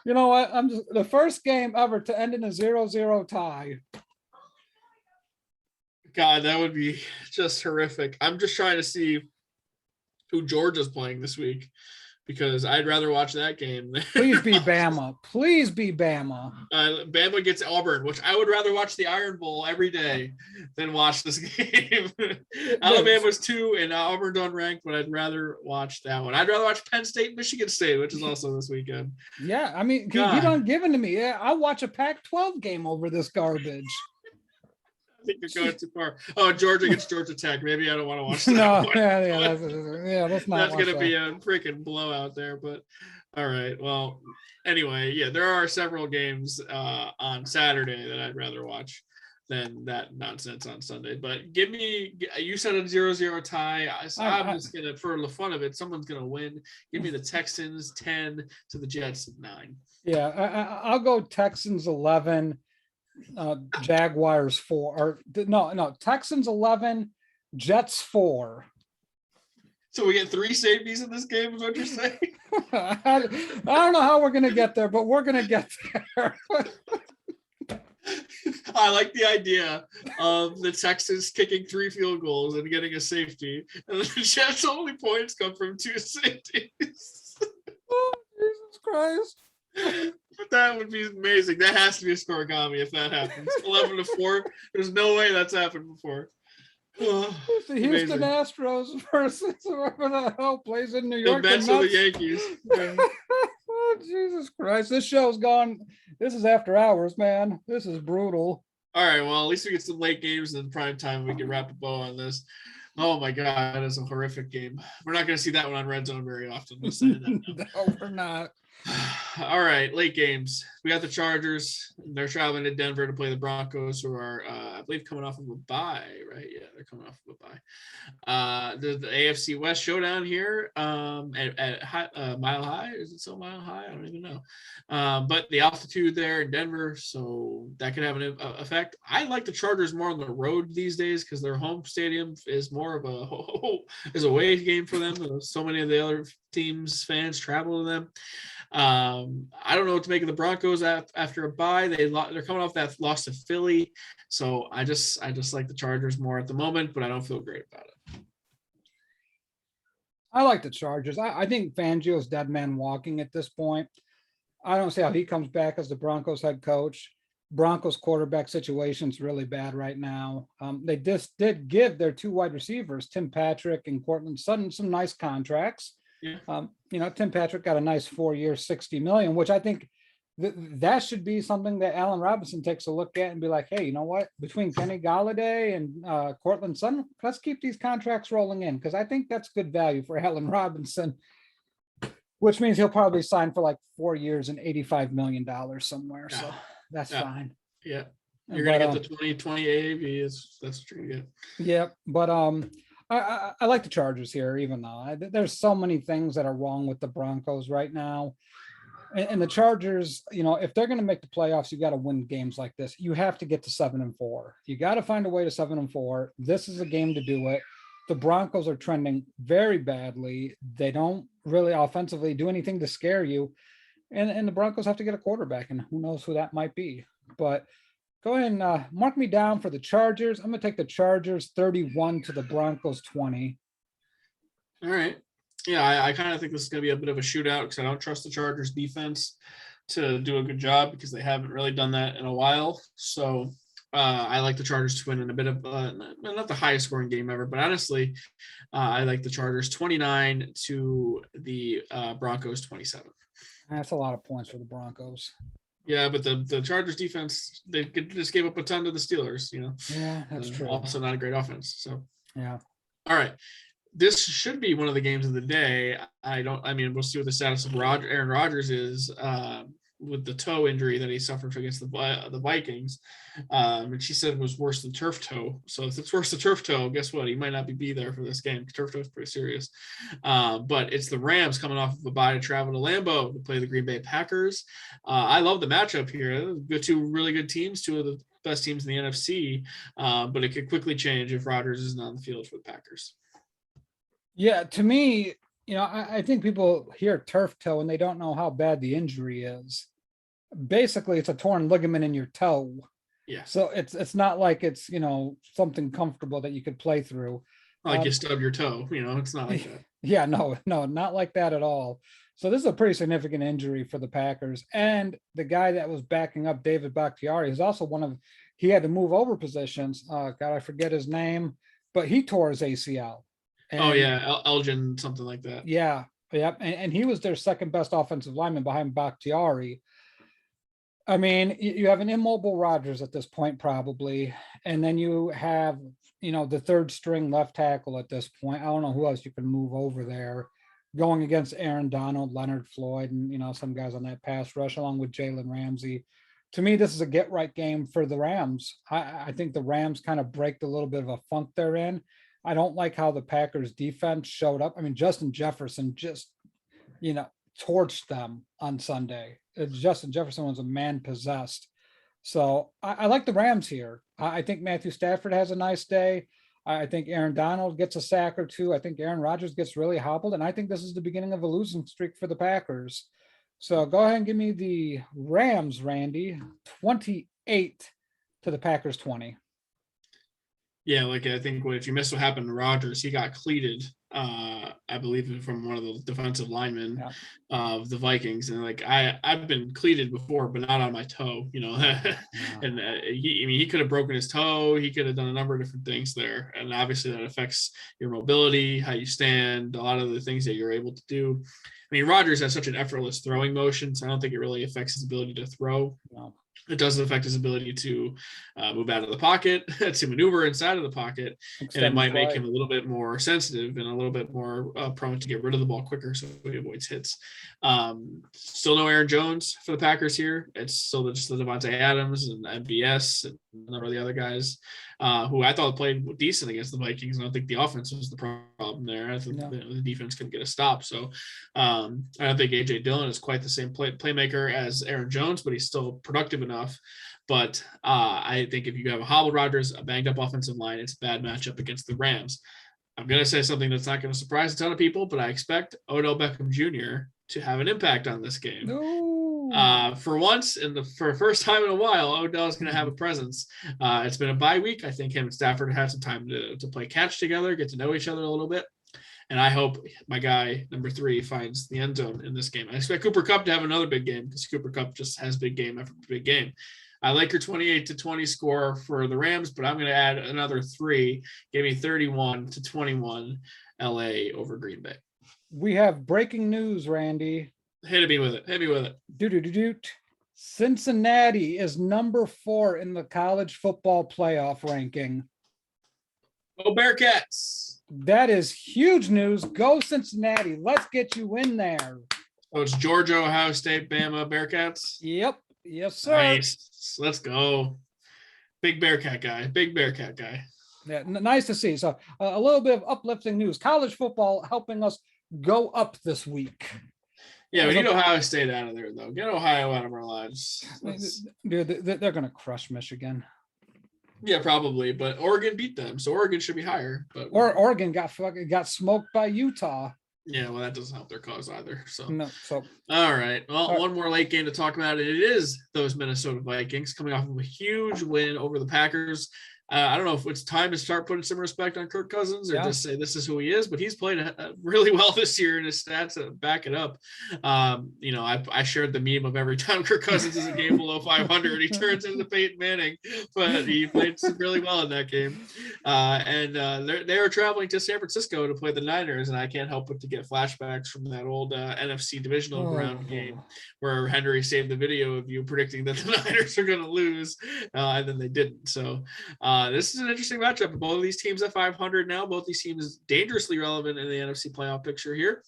You know what? I'm just the first game ever to end in a 0-0 tie. God, that would be just horrific. I'm just trying to see who Georgia's playing this week, because I'd rather watch that game. Please be Bama. Please be Bama. Bama gets Auburn, which I would rather watch the Iron Bowl every day than watch this game. Alabama's 2 and Auburn's unranked, but I'd rather watch that one. I'd rather watch Penn State, Michigan State, which is also this weekend. Yeah, I mean, keep on giving to me. Yeah, I'll watch a Pac-12 game over this garbage. I think you're going too far. Oh, Georgia against Georgia Tech. Maybe I don't want to watch that. No, one. that's not. That's going to be a freaking blowout there. But all right. Well, anyway, yeah, there are several games on Saturday that I'd rather watch than that nonsense on Sunday. But give me, you said a 0-0 tie. I'm just going to, for the fun of it, someone's going to win. Give me the Texans 10 to the Jets 9. Yeah, I'll go Texans 11. Jaguars 4 or no Texans 11, Jets 4. So we get 3 safeties in this game is what you're saying? I don't know how we're gonna get there, but we're gonna get there. I like the idea of the Texans kicking 3 field goals and getting a safety, and the Jets' only points come from 2 safeties. Oh, Jesus Christ. But that would be amazing. That has to be a scoregami if that happens. 11-4. There's no way that's happened before. Oh, the Houston Astros versus whoever the hell plays in New York. The Mets or the Yankees. Oh, Jesus Christ. This show's gone. This is after hours, man. This is brutal. All right. Well, at least we get some late games in prime time. We can wrap a bow on this. Oh my God, that is a horrific game. We're not going to see that one on Red Zone very often. Let's say that. No, we're not. All right, late games. We got the Chargers. They're traveling to Denver to play the Broncos, who are, I believe, coming off of a bye, right? Yeah, they're coming off of a bye. The AFC West showdown here at Mile High. Is it still Mile High? I don't even know. But the altitude there in Denver, so that could have an effect. I like the Chargers more on the road these days because their home stadium is more of a away game for them. So many of the other teams' fans travel to them. I don't know what to make of the Broncos after a bye. They're coming off that loss to Philly, so I just like the Chargers more at the moment, but I don't feel great about it. I like the Chargers. I think Fangio's dead man walking at this point. I don't see how he comes back as the Broncos head coach. Broncos quarterback situation is really bad right now. They just did give their 2 wide receivers, Tim Patrick and Cortland Sutton, some nice contracts. Yeah. Tim Patrick got a nice 4-year, $60 million, which I think that should be something that Allen Robinson takes a look at and be like, hey, you know what? Between Kenny Galladay and Cortland Sutton, let's keep these contracts rolling in because I think that's good value for Allen Robinson, which means he'll probably sign for like 4 years and $85 million somewhere. So that's fine. Yeah. You're going to get the 2020 AAV. That's what you're going to get. Yeah. But I like the Chargers here, even though there's so many things that are wrong with the Broncos right now. And the Chargers, if they're going to make the playoffs, you got to win games like this. You have to get to 7-4. You got to find a way to 7-4. This is a game to do it. The Broncos are trending very badly. They don't really offensively do anything to scare you. And the Broncos have to get a quarterback, and who knows who that might be. But go ahead and mark me down for the Chargers. I'm going to take the Chargers 31 to the Broncos 20. All right. Yeah, I kind of think this is going to be a bit of a shootout because I don't trust the Chargers defense to do a good job because they haven't really done that in a while. So I like the Chargers to win in a bit of not the highest scoring game ever, but honestly, I like the Chargers 29 to the Broncos 27. That's a lot of points for the Broncos. Yeah, but the Chargers defense, they just gave up a ton to the Steelers, Yeah, that's true. Also not a great offense. So yeah. All right. This should be one of the games of the day. We'll see what the status of Aaron Rodgers is. with the toe injury that he suffered against the Vikings, and she said it was worse than turf toe. So if it's worse than turf toe, guess what? He might not be there for this game. Turf toe is pretty serious. But it's the Rams coming off of a bye to travel to Lambeau to play the Green Bay Packers. I love the matchup here. Good, two really good teams, two of the best teams in the NFC, but it could quickly change if Rodgers isn't on the field for the Packers. Yeah, to me, I think people hear turf toe and they don't know how bad the injury is. Basically, it's a torn ligament in your toe. Yeah. So it's not like it's, something comfortable that you could play through. Like you stub your toe, it's not like that. Yeah, no, not like that at all. So this is a pretty significant injury for the Packers. And the guy that was backing up David Bakhtiari is also he had to move over positions. God, I forget his name, but he tore his ACL. Elgin, something like that. Yeah, yep. And he was their second best offensive lineman behind Bakhtiari. I mean, you have an immobile Rodgers at this point, probably. And then you have, the third string left tackle at this point. I don't know who else you can move over there. Going against Aaron Donald, Leonard Floyd, and, some guys on that pass rush, along with Jalen Ramsey. To me, this is a get-right game for the Rams. I think the Rams kind of break a little bit of a funk they're in. I don't like how the Packers defense showed up. I mean, Justin Jefferson just, torched them on Sunday. Justin Jefferson was a man possessed. So I like the Rams here. I think Matthew Stafford has a nice day. I think Aaron Donald gets a sack or two. I think Aaron Rodgers gets really hobbled. And I think this is the beginning of a losing streak for the Packers. So go ahead and give me the Rams, Randy. 28 to the Packers 20. Yeah, I think if you miss what happened to Rodgers, he got cleated, I believe, from one of the defensive linemen of the Vikings. And I've been cleated before, but not on my toe, And he could have broken his toe. He could have done a number of different things there. And obviously that affects your mobility, how you stand, a lot of the things that you're able to do. I mean, Rodgers has such an effortless throwing motion, so I don't think it really affects his ability to throw. No. It doesn't affect his ability to move out of the pocket, to maneuver inside of the pocket, and it might make him a little bit more sensitive and a little bit more prone to get rid of the ball quicker, so he avoids hits. Still no Aaron Jones for the Packers here. It's still just the Devontae Adams and MBS and a number of the other guys who I thought played decent against the Vikings. I don't think the offense was the problem there. I think the defense couldn't get a stop. So I don't think A.J. Dillon is quite the same playmaker as Aaron Jones, but he's still productive enough. But I think if you have a hobbled Rodgers, a banged up offensive line, it's a bad matchup against the Rams. I'm going to say something that's not going to surprise a ton of people, but I expect Odell Beckham Jr. to have an impact on this game. For once, for the first time in a while, Odell is going to have a presence. It's been a bye week. I think him and Stafford have some time to play catch together, get to know each other a little bit. And I hope my guy, number 3, finds the end zone in this game. I expect Cooper Kupp to have another big game because Cooper Kupp just has big game after big game. I like your 28-20 score for the Rams, but I'm going to add another 3. Give me 31-21 LA over Green Bay. We have breaking news, Randy. Hit me with it. Cincinnati is number 4 in the college football playoff ranking. Go Bearcats. That is huge news. Go Cincinnati. Let's get you in there. Oh, it's Georgia, Ohio State, Bama, Bearcats? Yep. Yes, sir. Nice. Let's go. Big Bearcat guy. Yeah, nice to see. So a little bit of uplifting news. College football helping us go up this week. Yeah, we need Ohio State out of there, though. Get Ohio out of our lives. Dude, they're going to crush Michigan. Yeah, probably, but Oregon beat them, so Oregon should be higher. But Oregon got smoked by Utah. Yeah, well, that doesn't help their cause either. So, all right. Well, one more late game to talk about. It is those Minnesota Vikings coming off of a huge win over the Packers. I don't know if it's time to start putting some respect on Kirk Cousins or just say this is who he is, but he's played really well this year, and his stats back it up. I shared the meme of every time Kirk Cousins is a game below 500, he turns into Peyton Manning, but he played really well in that game. They were traveling to San Francisco to play the Niners, and I can't help but to get flashbacks from that old NFC divisional round game where Henry saved the video of you predicting that the Niners are going to lose, and then they didn't. So, This is an interesting matchup. Both of these teams at 500 now. Both these teams dangerously relevant in the NFC playoff picture here.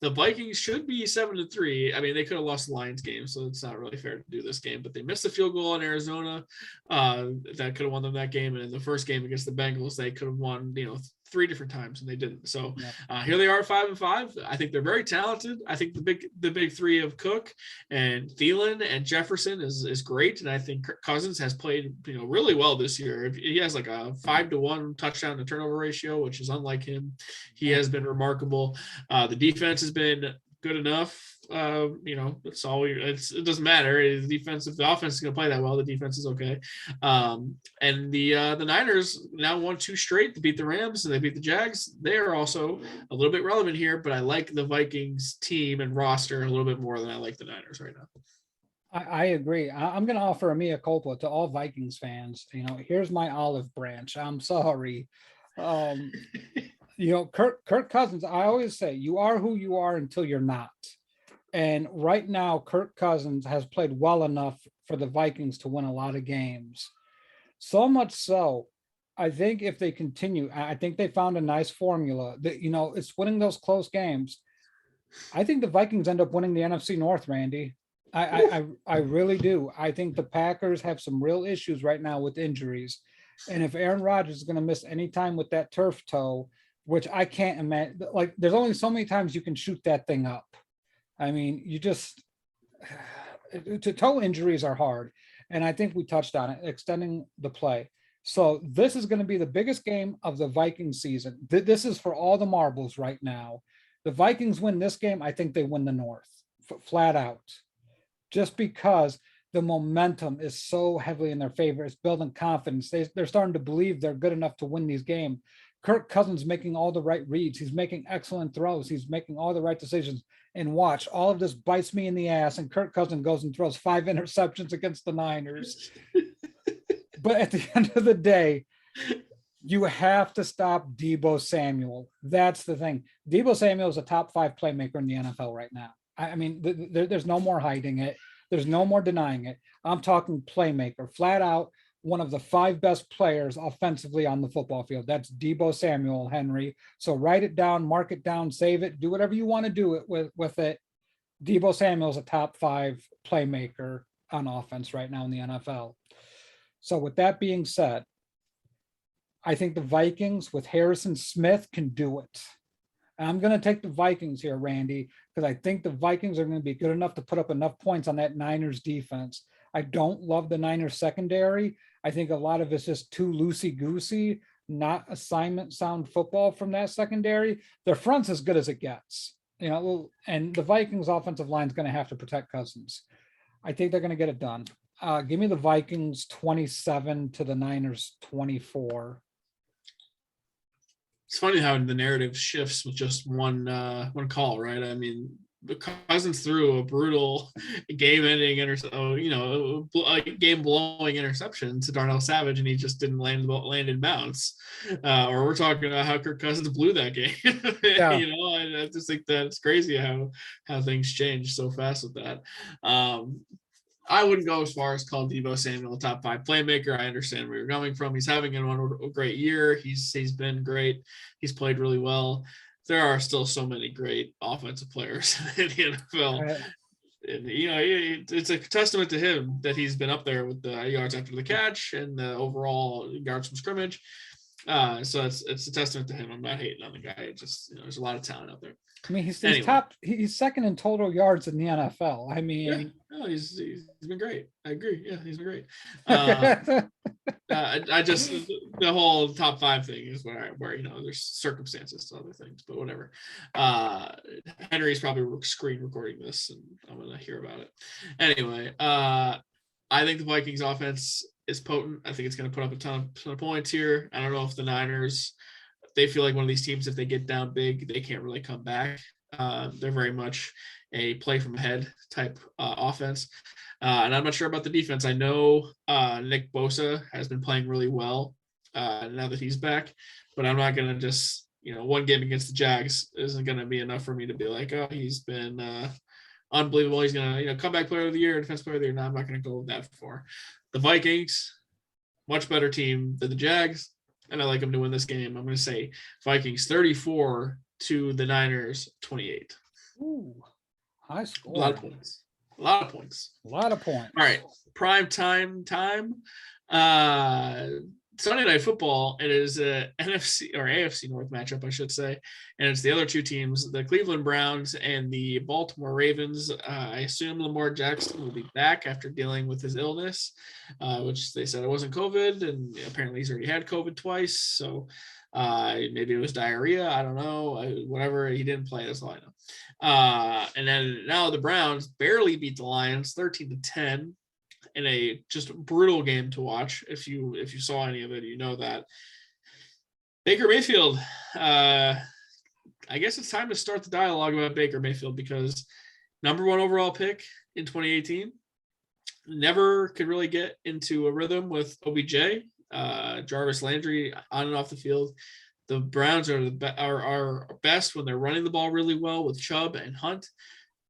The Vikings should be 7-3. I mean, they could have lost the Lions game, so it's not really fair to do this game. But they missed a field goal in Arizona that could have won them that game. And in the first game against the Bengals, they could have won, 3 different times, and they didn't. So here they are, 5-5. I think they're very talented. I think the big three of Cook and Thielen and Jefferson is great, and I think Kirk Cousins has played really well this year. He has like a 5-to-1 touchdown to turnover ratio, which is unlike him. He has been remarkable. The defense has been good enough. It's all it doesn't matter. The defense, if the offense is going to play that well, the defense is okay. And the Niners now won 2 straight to beat the Rams, and they beat the Jags. They are also a little bit relevant here, but I like the Vikings team and roster a little bit more than I like the Niners right now. I agree. I'm going to offer a mea culpa to all Vikings fans. Here's my olive branch. I'm sorry. Kirk Cousins, I always say, you are who you are until you're not. And right now, Kirk Cousins has played well enough for the Vikings to win a lot of games. So much so, I think if they continue, I think they found a nice formula that, it's winning those close games. I think the Vikings end up winning the NFC North, Randy. I really do. I think the Packers have some real issues right now with injuries. And if Aaron Rodgers is going to miss any time with that turf toe, which I can't imagine, like there's only so many times you can shoot that thing up. I mean, to toe injuries are hard. And I think we touched on it, extending the play. So this is going to be the biggest game of the Vikings season. This is for all the marbles right now. The Vikings win this game, I think they win the North, flat out. Just because the momentum is so heavily in their favor. It's building confidence. They're starting to believe they're good enough to win these games. Kirk Cousins making all the right reads. He's making excellent throws. He's making all the right decisions. And watch, all of this bites me in the ass, and Kirk Cousins goes and throws 5 interceptions against the Niners. But at the end of the day, you have to stop Deebo Samuel. That's the thing. Deebo Samuel is a top 5 playmaker in the NFL right now. I mean, there's no more hiding it. There's no more denying it. I'm talking playmaker, flat out. One of the 5 best players offensively on the football field. That's Deebo Samuel, Henry. So write it down, mark it down, save it, do whatever you want to do it with it. Deebo Samuel is a top 5 playmaker on offense right now in the NFL. So with that being said, I think the Vikings with Harrison Smith can do it. And I'm going to take the Vikings here, Randy, because I think the Vikings are going to be good enough to put up enough points on that Niners defense. I don't love the Niners secondary. I think a lot of it's just too loosey-goosey, not assignment sound football from that secondary. Their front's as good as it gets, and the Vikings offensive line is going to have to protect Cousins. I think they're going to get it done. Give me the Vikings 27 to the Niners 24. It's funny how the narrative shifts with just one call, right? I mean, the Cousins threw a brutal game-ending game-blowing interception to Darnell Savage, and he just didn't land in bounds. Or we're talking about how Kirk Cousins blew that game. Yeah. I just think that it's crazy how things change so fast with that. I wouldn't go as far as call Deebo Samuel a top 5 playmaker. I understand where you're coming from. He's having a great year. He's been great. He's played really well. There are still so many great offensive players in the NFL. Right. And, it's a testament to him that he's been up there with the yards after the catch and the overall yards from scrimmage. So it's a testament to him. I'm not hating on the guy. It's just, there's a lot of talent out there. I mean, he's second in total yards in the NFL. I mean, he's been great. I agree. Yeah, he's been great. I just, the whole top 5 thing is where there's circumstances to other things, but whatever. Henry's probably screen recording this, and I'm gonna hear about it anyway. I think the Vikings offense is potent. I think it's going to put up a ton of points here. I don't know if the Niners, they feel like one of these teams, if they get down big, they can't really come back. They're very much a play from ahead type offense. And I'm not sure about the defense. I know Nick Bosa has been playing really well now that he's back, but I'm not going to just, one game against the Jags isn't going to be enough for me to be like, oh, he's been unbelievable. He's going to, comeback player of the year, defense player of the year. No, I'm not going to go that far. The Vikings, much better team than the Jags, and I like them to win this game. I'm going to say Vikings 34 to the Niners 28. Ooh, high score. A lot of points. A lot of points. A lot of points. All right, prime time. Sunday Night Football. It is a NFC or AFC North matchup, I should say, and it's the other two teams, the Cleveland Browns and the Baltimore Ravens. I assume Lamar Jackson will be back after dealing with his illness, which they said it wasn't COVID, and apparently he's already had COVID twice. So maybe it was diarrhea. I don't know. Whatever. He didn't play. That's all I know. And then now the Browns barely beat the Lions 13-10. In a just brutal game to watch. If you saw any of it, you know that. Baker Mayfield, I guess it's time to start the dialogue about Baker Mayfield, because number 1 overall pick in 2018, never could really get into a rhythm with OBJ, Jarvis Landry on and off the field. The Browns are are best when they're running the ball really well with Chubb and Hunt.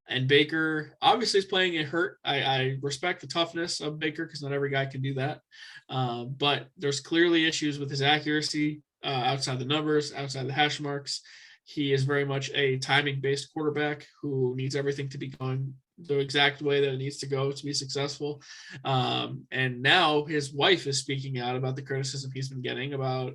And Baker obviously is playing it hurt. I respect the toughness of Baker because not every guy can do that. But there's clearly issues with his accuracy outside the numbers, outside the hash marks. He is very much a timing-based quarterback who needs everything to be going the exact way that it needs to go to be successful. And now his wife is speaking out about the criticism he's been getting about,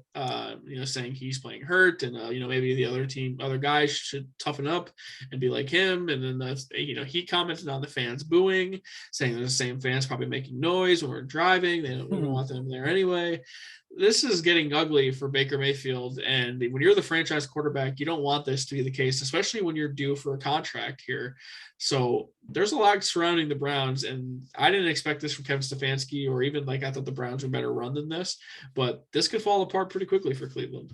saying he's playing hurt and, maybe the other guys should toughen up and be like him. And then that's, he commented on the fans booing, saying they're the same fans probably making noise when we're driving. They don't want them there anyway. This is getting ugly for Baker Mayfield. And when you're the franchise quarterback, you don't want this to be the case, especially when you're due for a contract here. So there's a lot surrounding the Browns, and I didn't expect this from Kevin Stefanski, or even I thought the Browns were better run than this, but this could fall apart pretty quickly for Cleveland.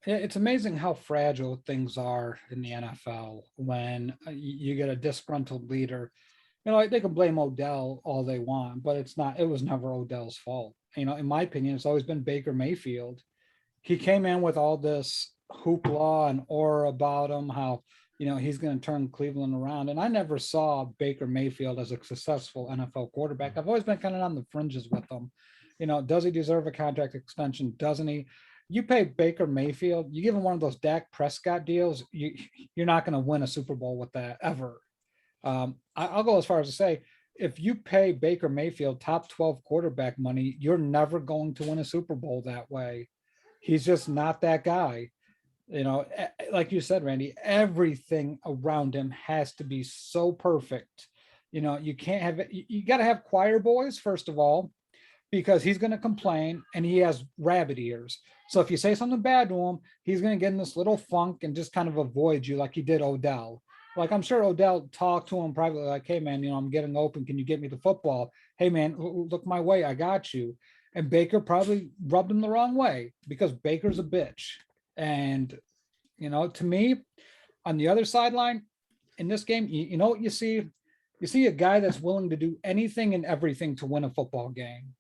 It's amazing how fragile things are in the NFL when you get a disgruntled leader. They can blame Odell all they want, but it was never Odell's fault. In my opinion, it's always been Baker Mayfield. He came in with all this hoopla and aura about him, how, he's going to turn Cleveland around. And I never saw Baker Mayfield as a successful NFL quarterback. I've always been kind of on the fringes with him. Does he deserve a contract extension? Doesn't he? You pay Baker Mayfield, you give him one of those Dak Prescott deals, you're not going to win a Super Bowl with that ever. I'll go as far as to say, if you pay Baker Mayfield top 12 quarterback money, you're never going to win a Super Bowl that way. He's just not that guy. Like you said, Randy, everything around him has to be so perfect. You can't have it. You got to have choir boys, first of all, because he's going to complain and he has rabbit ears. So if you say something bad to him, he's going to get in this little funk and just kind of avoid you like he did Odell. Like, I'm sure Odell talked to him privately, like, hey, man, I'm getting open. Can you get me the football? Hey, man, look my way. I got you. And Baker probably rubbed him the wrong way because Baker's a bitch. And, to me, on the other sideline in this game, you know what you see? You see a guy that's willing to do anything and everything to win a football game.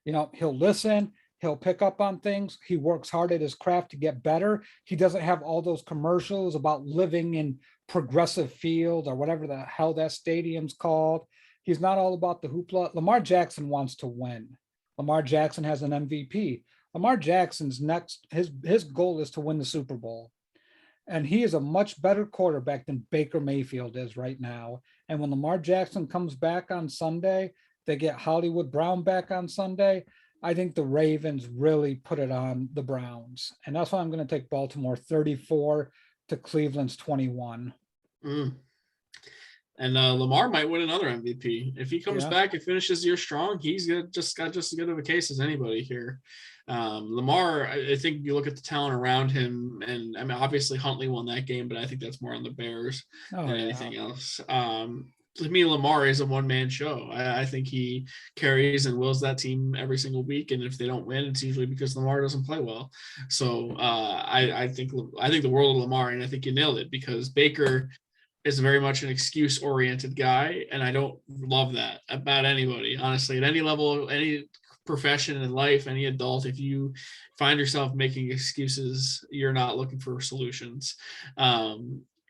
He'll listen. He'll pick up on things. He works hard at his craft to get better. He doesn't have all those commercials about living in Progressive Field or whatever the hell that stadium's called. He's not all about the hoopla. Lamar Jackson wants to win. Lamar Jackson has an MVP. Lamar Jackson's his goal is to win the Super Bowl. And he is a much better quarterback than Baker Mayfield is right now. And when Lamar Jackson comes back on Sunday, they get Hollywood Brown back on Sunday, I think the Ravens really put it on the Browns. And that's why I'm going to take Baltimore 34 to Cleveland's 21. And Lamar might win another MVP. If he comes back and finishes the year strong, he's just got just as good of a case as anybody here. Lamar, I think you look at the talent around him, and I mean, obviously Huntley won that game, but I think that's more on the Bears than anything else. To me, Lamar is a one-man show. I think he carries and wills that team every single week, and if they don't win, it's usually because Lamar doesn't play well. So I think the world of Lamar, and I think you nailed it, because Baker is very much an excuse-oriented guy, and I don't love that about anybody, honestly, at any level, any profession in life, any adult. If you find yourself making excuses, you're not looking for solutions.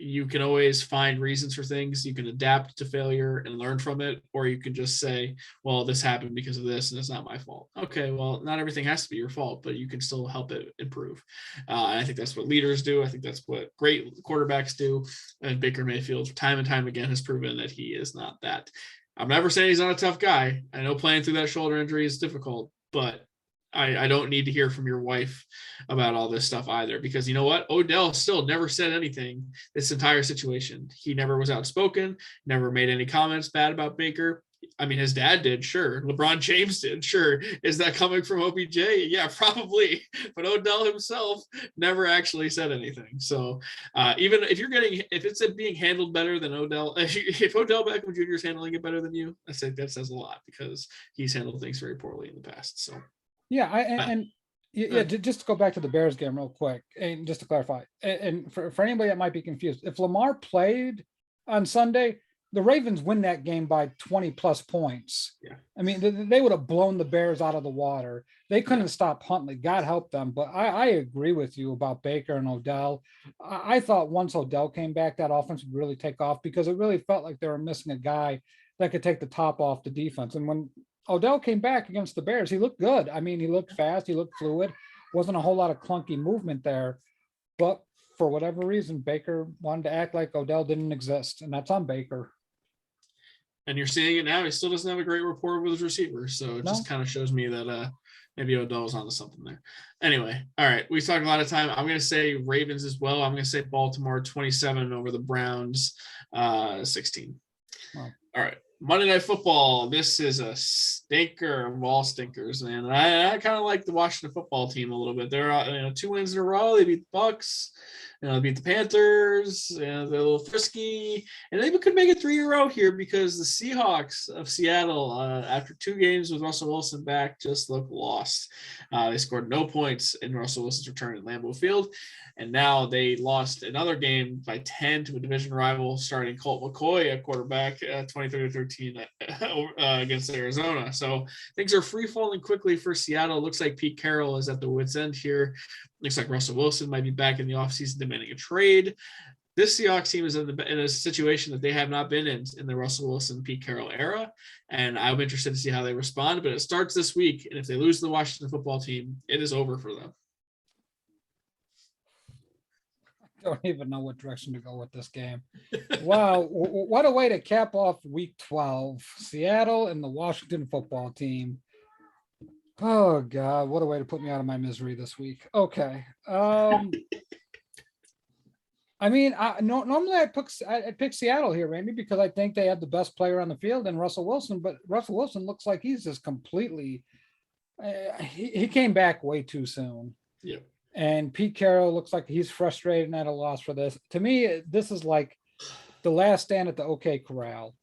you can always find reasons for things. You can adapt to failure and learn from it, or you can just say, well, this happened because of this and it's not my fault. Okay, well, not everything has to be your fault, but you can still help it improve. And I think that's what leaders do. I think that's what great quarterbacks do. And Baker Mayfield, time and time again, has proven that he is not that. I'm never saying he's not a tough guy. I know playing through that shoulder injury is difficult, but I don't need to hear from your wife about all this stuff either, because you know what? Odell still never said anything this entire situation. He never was outspoken, never made any comments bad about Baker. I mean, his dad did, sure. LeBron James did, sure. Is that coming from OBJ? Yeah, probably. But Odell himself never actually said anything. So even if it's being handled better than Odell, if Odell Beckham Jr. is handling it better than you, I think that says a lot, because he's handled things very poorly in the past. So. Yeah, just to go back to the Bears game real quick, and just to clarify, and for anybody that might be confused, if Lamar played on Sunday, the Ravens win that game by 20 plus points. Yeah. I mean, they would have blown the Bears out of the water. They couldn't stop Huntley. God help them. But I agree with you about Baker and Odell. I thought once Odell came back, that offense would really take off, because it really felt like they were missing a guy that could take the top off the defense. And when Odell came back against the Bears, he looked good. I mean, he looked fast, he looked fluid. Wasn't a whole lot of clunky movement there. But for whatever reason, Baker wanted to act like Odell didn't exist, and that's on Baker. And you're seeing it now. He still doesn't have a great rapport with his receivers. So it just kind of shows me that maybe Odell was onto something there. Anyway, all right. We talked a lot of time. I'm going to say Ravens as well. I'm going to say Baltimore 27 over the Browns 16. Wow. All right. Monday Night Football. This is a stinker of all stinkers, man. I kind of like the Washington football team a little bit. They're 2 wins in a row. They beat the Bucks. They beat the Panthers. They're a little frisky, and they could make it 3 in a row here, because the Seahawks of Seattle, after 2 games with Russell Wilson back, just look lost. They scored no points in Russell Wilson's return at Lambeau Field, and now they lost another game by 10 to a division rival, starting Colt McCoy at quarterback, 23-13 against Arizona. So things are free falling quickly for Seattle. Looks like Pete Carroll is at the wit's end here. Looks like Russell Wilson might be back in the offseason demanding a trade. This Seahawks team is in a situation that they have not been in the Russell Wilson, Pete Carroll era. And I'm interested to see how they respond. But it starts this week. And if they lose to the Washington football team, it is over for them. I don't even know what direction to go with this game. Wow. What a way to cap off week 12. Seattle and the Washington football team. Oh God, what a way to put me out of my misery this week. Okay. I mean, normally I'd pick Seattle here, Randy, because I think they have the best player on the field in Russell Wilson, but Russell Wilson looks like he's just completely, he came back way too soon. Yeah. And Pete Carroll looks like he's frustrated and at a loss for this. To me, this is like the last stand at the OK Corral,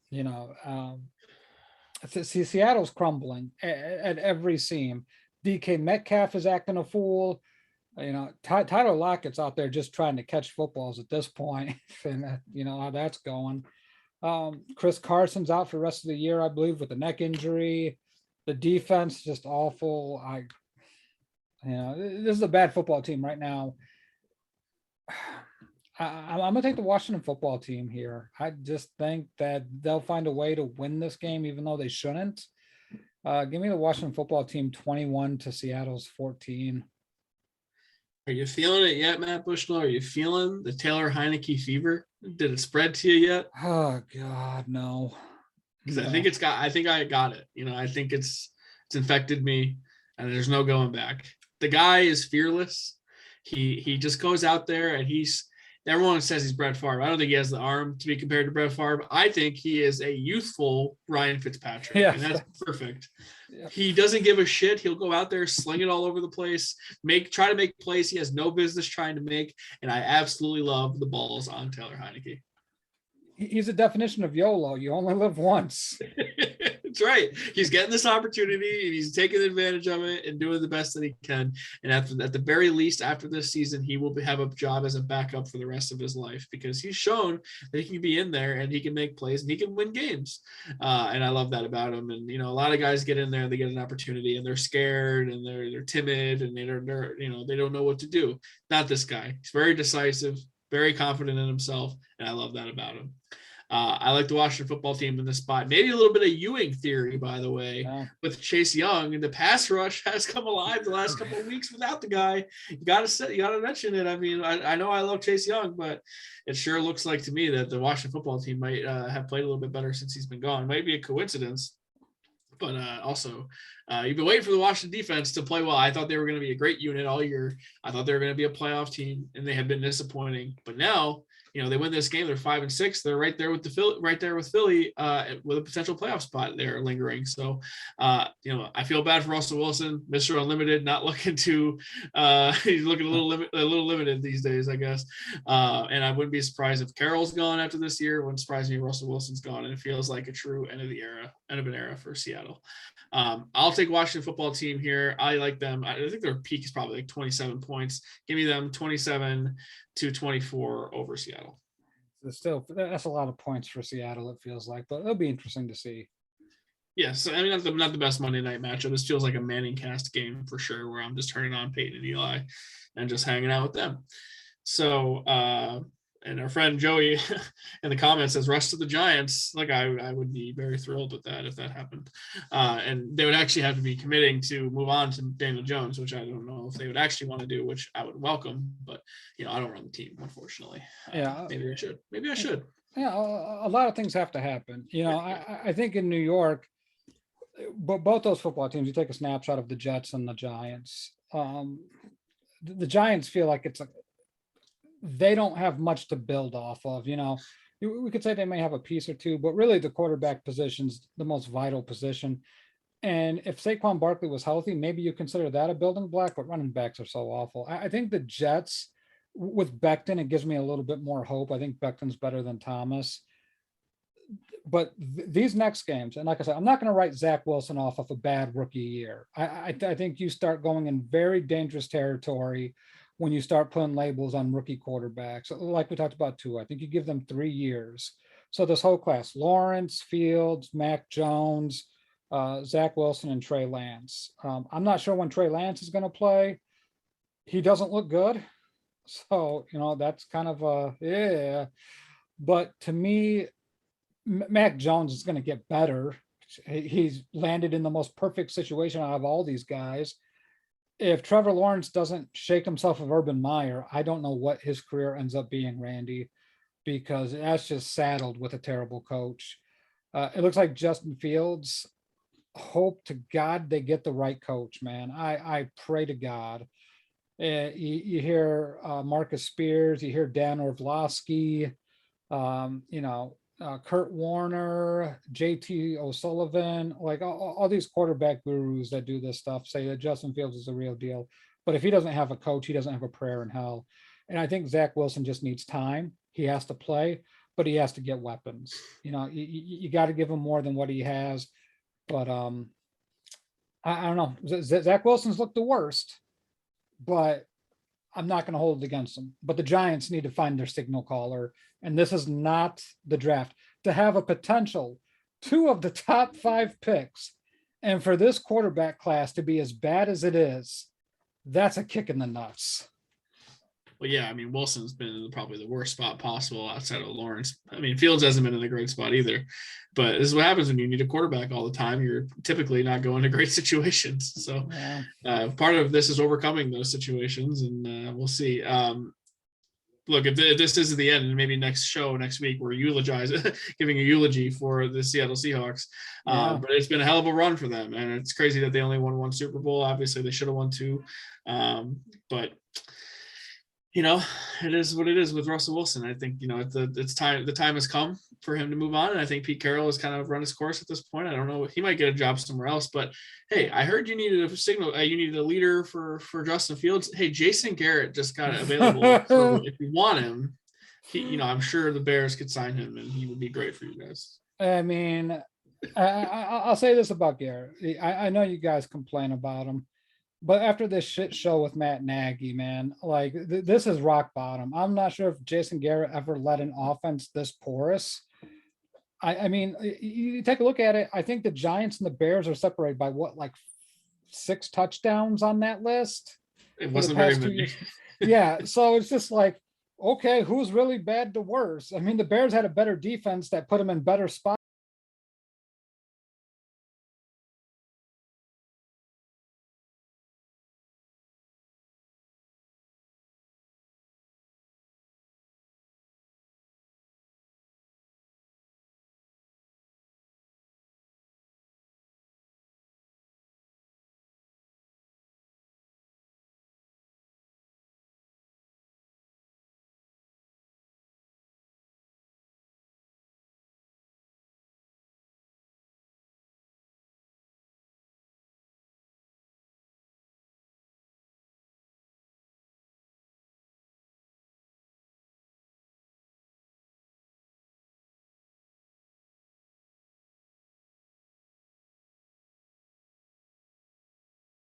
See, Seattle's crumbling at every seam. DK Metcalf is acting a fool. Tyler Lockett's out there just trying to catch footballs at this point, and how that's going. Chris Carson's out for the rest of the year, I believe, with a neck injury. The defense just awful. This is a bad football team right now. I'm going to take the Washington football team here. I just think that they'll find a way to win this game, even though they shouldn't. Give me the Washington football team 21 to Seattle's 14. Are you feeling it yet, Matt Bushnell? Are you feeling the Taylor Heineke fever? Did it spread to you yet? Oh God, no. Because I think I got it. I think it's infected me, and there's no going back. The guy is fearless. He just goes out there, and everyone says he's Brett Favre. I don't think he has the arm to be compared to Brett Favre. I think he is a youthful Ryan Fitzpatrick. Yeah, and that's perfect. Yeah. He doesn't give a shit. He'll go out there, sling it all over the place, try to make plays he has no business trying to make. And I absolutely love the balls on Taylor Heineke. He's a definition of YOLO. You only live once. That's right. He's getting this opportunity, and he's taking advantage of it and doing the best that he can. And at the very least, after this season, he will have a job as a backup for the rest of his life, because he's shown that he can be in there and he can make plays and he can win games. And I love that about him. And a lot of guys get in there and they get an opportunity and they're scared and they're timid and they don't know what to do. Not this guy. He's very decisive, very confident in himself, and I love that about him. I like the Washington football team in this spot. Maybe a little bit of Ewing theory, by the way, with Chase Young, and the pass rush has come alive the last couple of weeks without the guy. You gotta mention it. I mean, I know I love Chase Young, but it sure looks like to me that the Washington football team might have played a little bit better since he's been gone. It might be a coincidence, but also you've been waiting for the Washington defense to play well. I thought they were going to be a great unit all year. I thought they were going to be a playoff team, and they have been disappointing. But now, they win this game. They're 5-6. They're right there with Philly, with a potential playoff spot there lingering. So, I feel bad for Russell Wilson, Mr. Unlimited, not looking to. He's looking a little limited these days, I guess. And I wouldn't be surprised if Carroll's gone after this year. It wouldn't surprise me if Russell Wilson's gone, and it feels like a true end of an era for Seattle. I'll take Washington football team here. I like them. I think their peak is probably like 27 points. Give me them 27-24 over Seattle. Still, that's a lot of points for Seattle, it feels like, but it'll be interesting to see. Yes, I mean, not the best Monday night matchup. This feels like a Manning cast game for sure, where I'm just turning on Peyton and Eli and just hanging out with them. So, and our friend Joey in the comments says rest of the Giants. Like I would be very thrilled with that if that happened. And they would actually have to be committing to move on to Daniel Jones, which I don't know if they would actually want to do, which I would welcome, but I don't run the team, unfortunately. Maybe I should. Yeah. A lot of things have to happen. I think in New York, but both those football teams, you take a snapshot of the Jets and the Giants. The Giants feel like they don't have much to build off of. We could say they may have a piece or two, but really the quarterback position's the most vital position. And if Saquon Barkley was healthy, maybe you consider that a building block, but running backs are so awful. I think the Jets with Becton, it gives me a little bit more hope. I think Becton's better than Thomas. But these next games, and like I said, I'm not going to write Zach Wilson off of a bad rookie year. I think you start going in very dangerous territory when you start putting labels on rookie quarterbacks, like we talked about too. I think you give them 3 years. So this whole class, Lawrence, Fields, Mac Jones, Zach Wilson, and Trey Lance. I'm not sure when Trey Lance is going to play. He doesn't look good. So, that's kind of yeah. But to me, Mac Jones is going to get better. He's landed in the most perfect situation out of all these guys. If Trevor Lawrence doesn't shake himself of Urban Meyer, I don't know what his career ends up being, Randy, because that's just saddled with a terrible coach. It looks like Justin Fields, hope to God they get the right coach, man. I pray to God. You hear Marcus Spears, you hear Dan Orlovsky, Kurt Warner, JT O'Sullivan, like all these quarterback gurus that do this stuff say that Justin Fields is the real deal. But if he doesn't have a coach, he doesn't have a prayer in hell. And I think Zach Wilson just needs time. He has to play, but he has to get weapons. You got to give him more than what he has. But I don't know. Zach Wilson's looked the worst, but I'm not going to hold it against them. But the Giants need to find their signal caller. And this is not the draft. To have a potential 2 of the top 5 picks, and for this quarterback class to be as bad as it is, that's a kick in the nuts. Well, yeah, I mean, Wilson's been in probably the worst spot possible outside of Lawrence. I mean, Fields hasn't been in a great spot either. But this is what happens when you need a quarterback all the time. You're typically not going to great situations. So part of this is overcoming those situations, and we'll see. Look, if this is the end, and maybe next week, we're giving a eulogy for the Seattle Seahawks. But it's been a hell of a run for them, and it's crazy that they only won 1 Super Bowl. Obviously, they should have won 2. But it is what it is with Russell Wilson. I think, it's time. The time has come for him to move on. And I think Pete Carroll has kind of run his course at this point. I don't know. He might get a job somewhere else, but hey, I heard you needed a signal. You needed a leader for Justin Fields. Hey, Jason Garrett just got available. So if you want him, I'm sure the Bears could sign him and he would be great for you guys. I mean, I'll say this about Garrett. I know you guys complain about him, but after this shit show with Matt Nagy, man, like this is rock bottom. I'm not sure if Jason Garrett ever led an offense this porous. I mean, you take a look at it. I think the Giants and the Bears are separated by 6 touchdowns on that list. It wasn't very many. Yeah. So it's just like, okay, who's really bad to worse? I mean, the Bears had a better defense that put them in better spots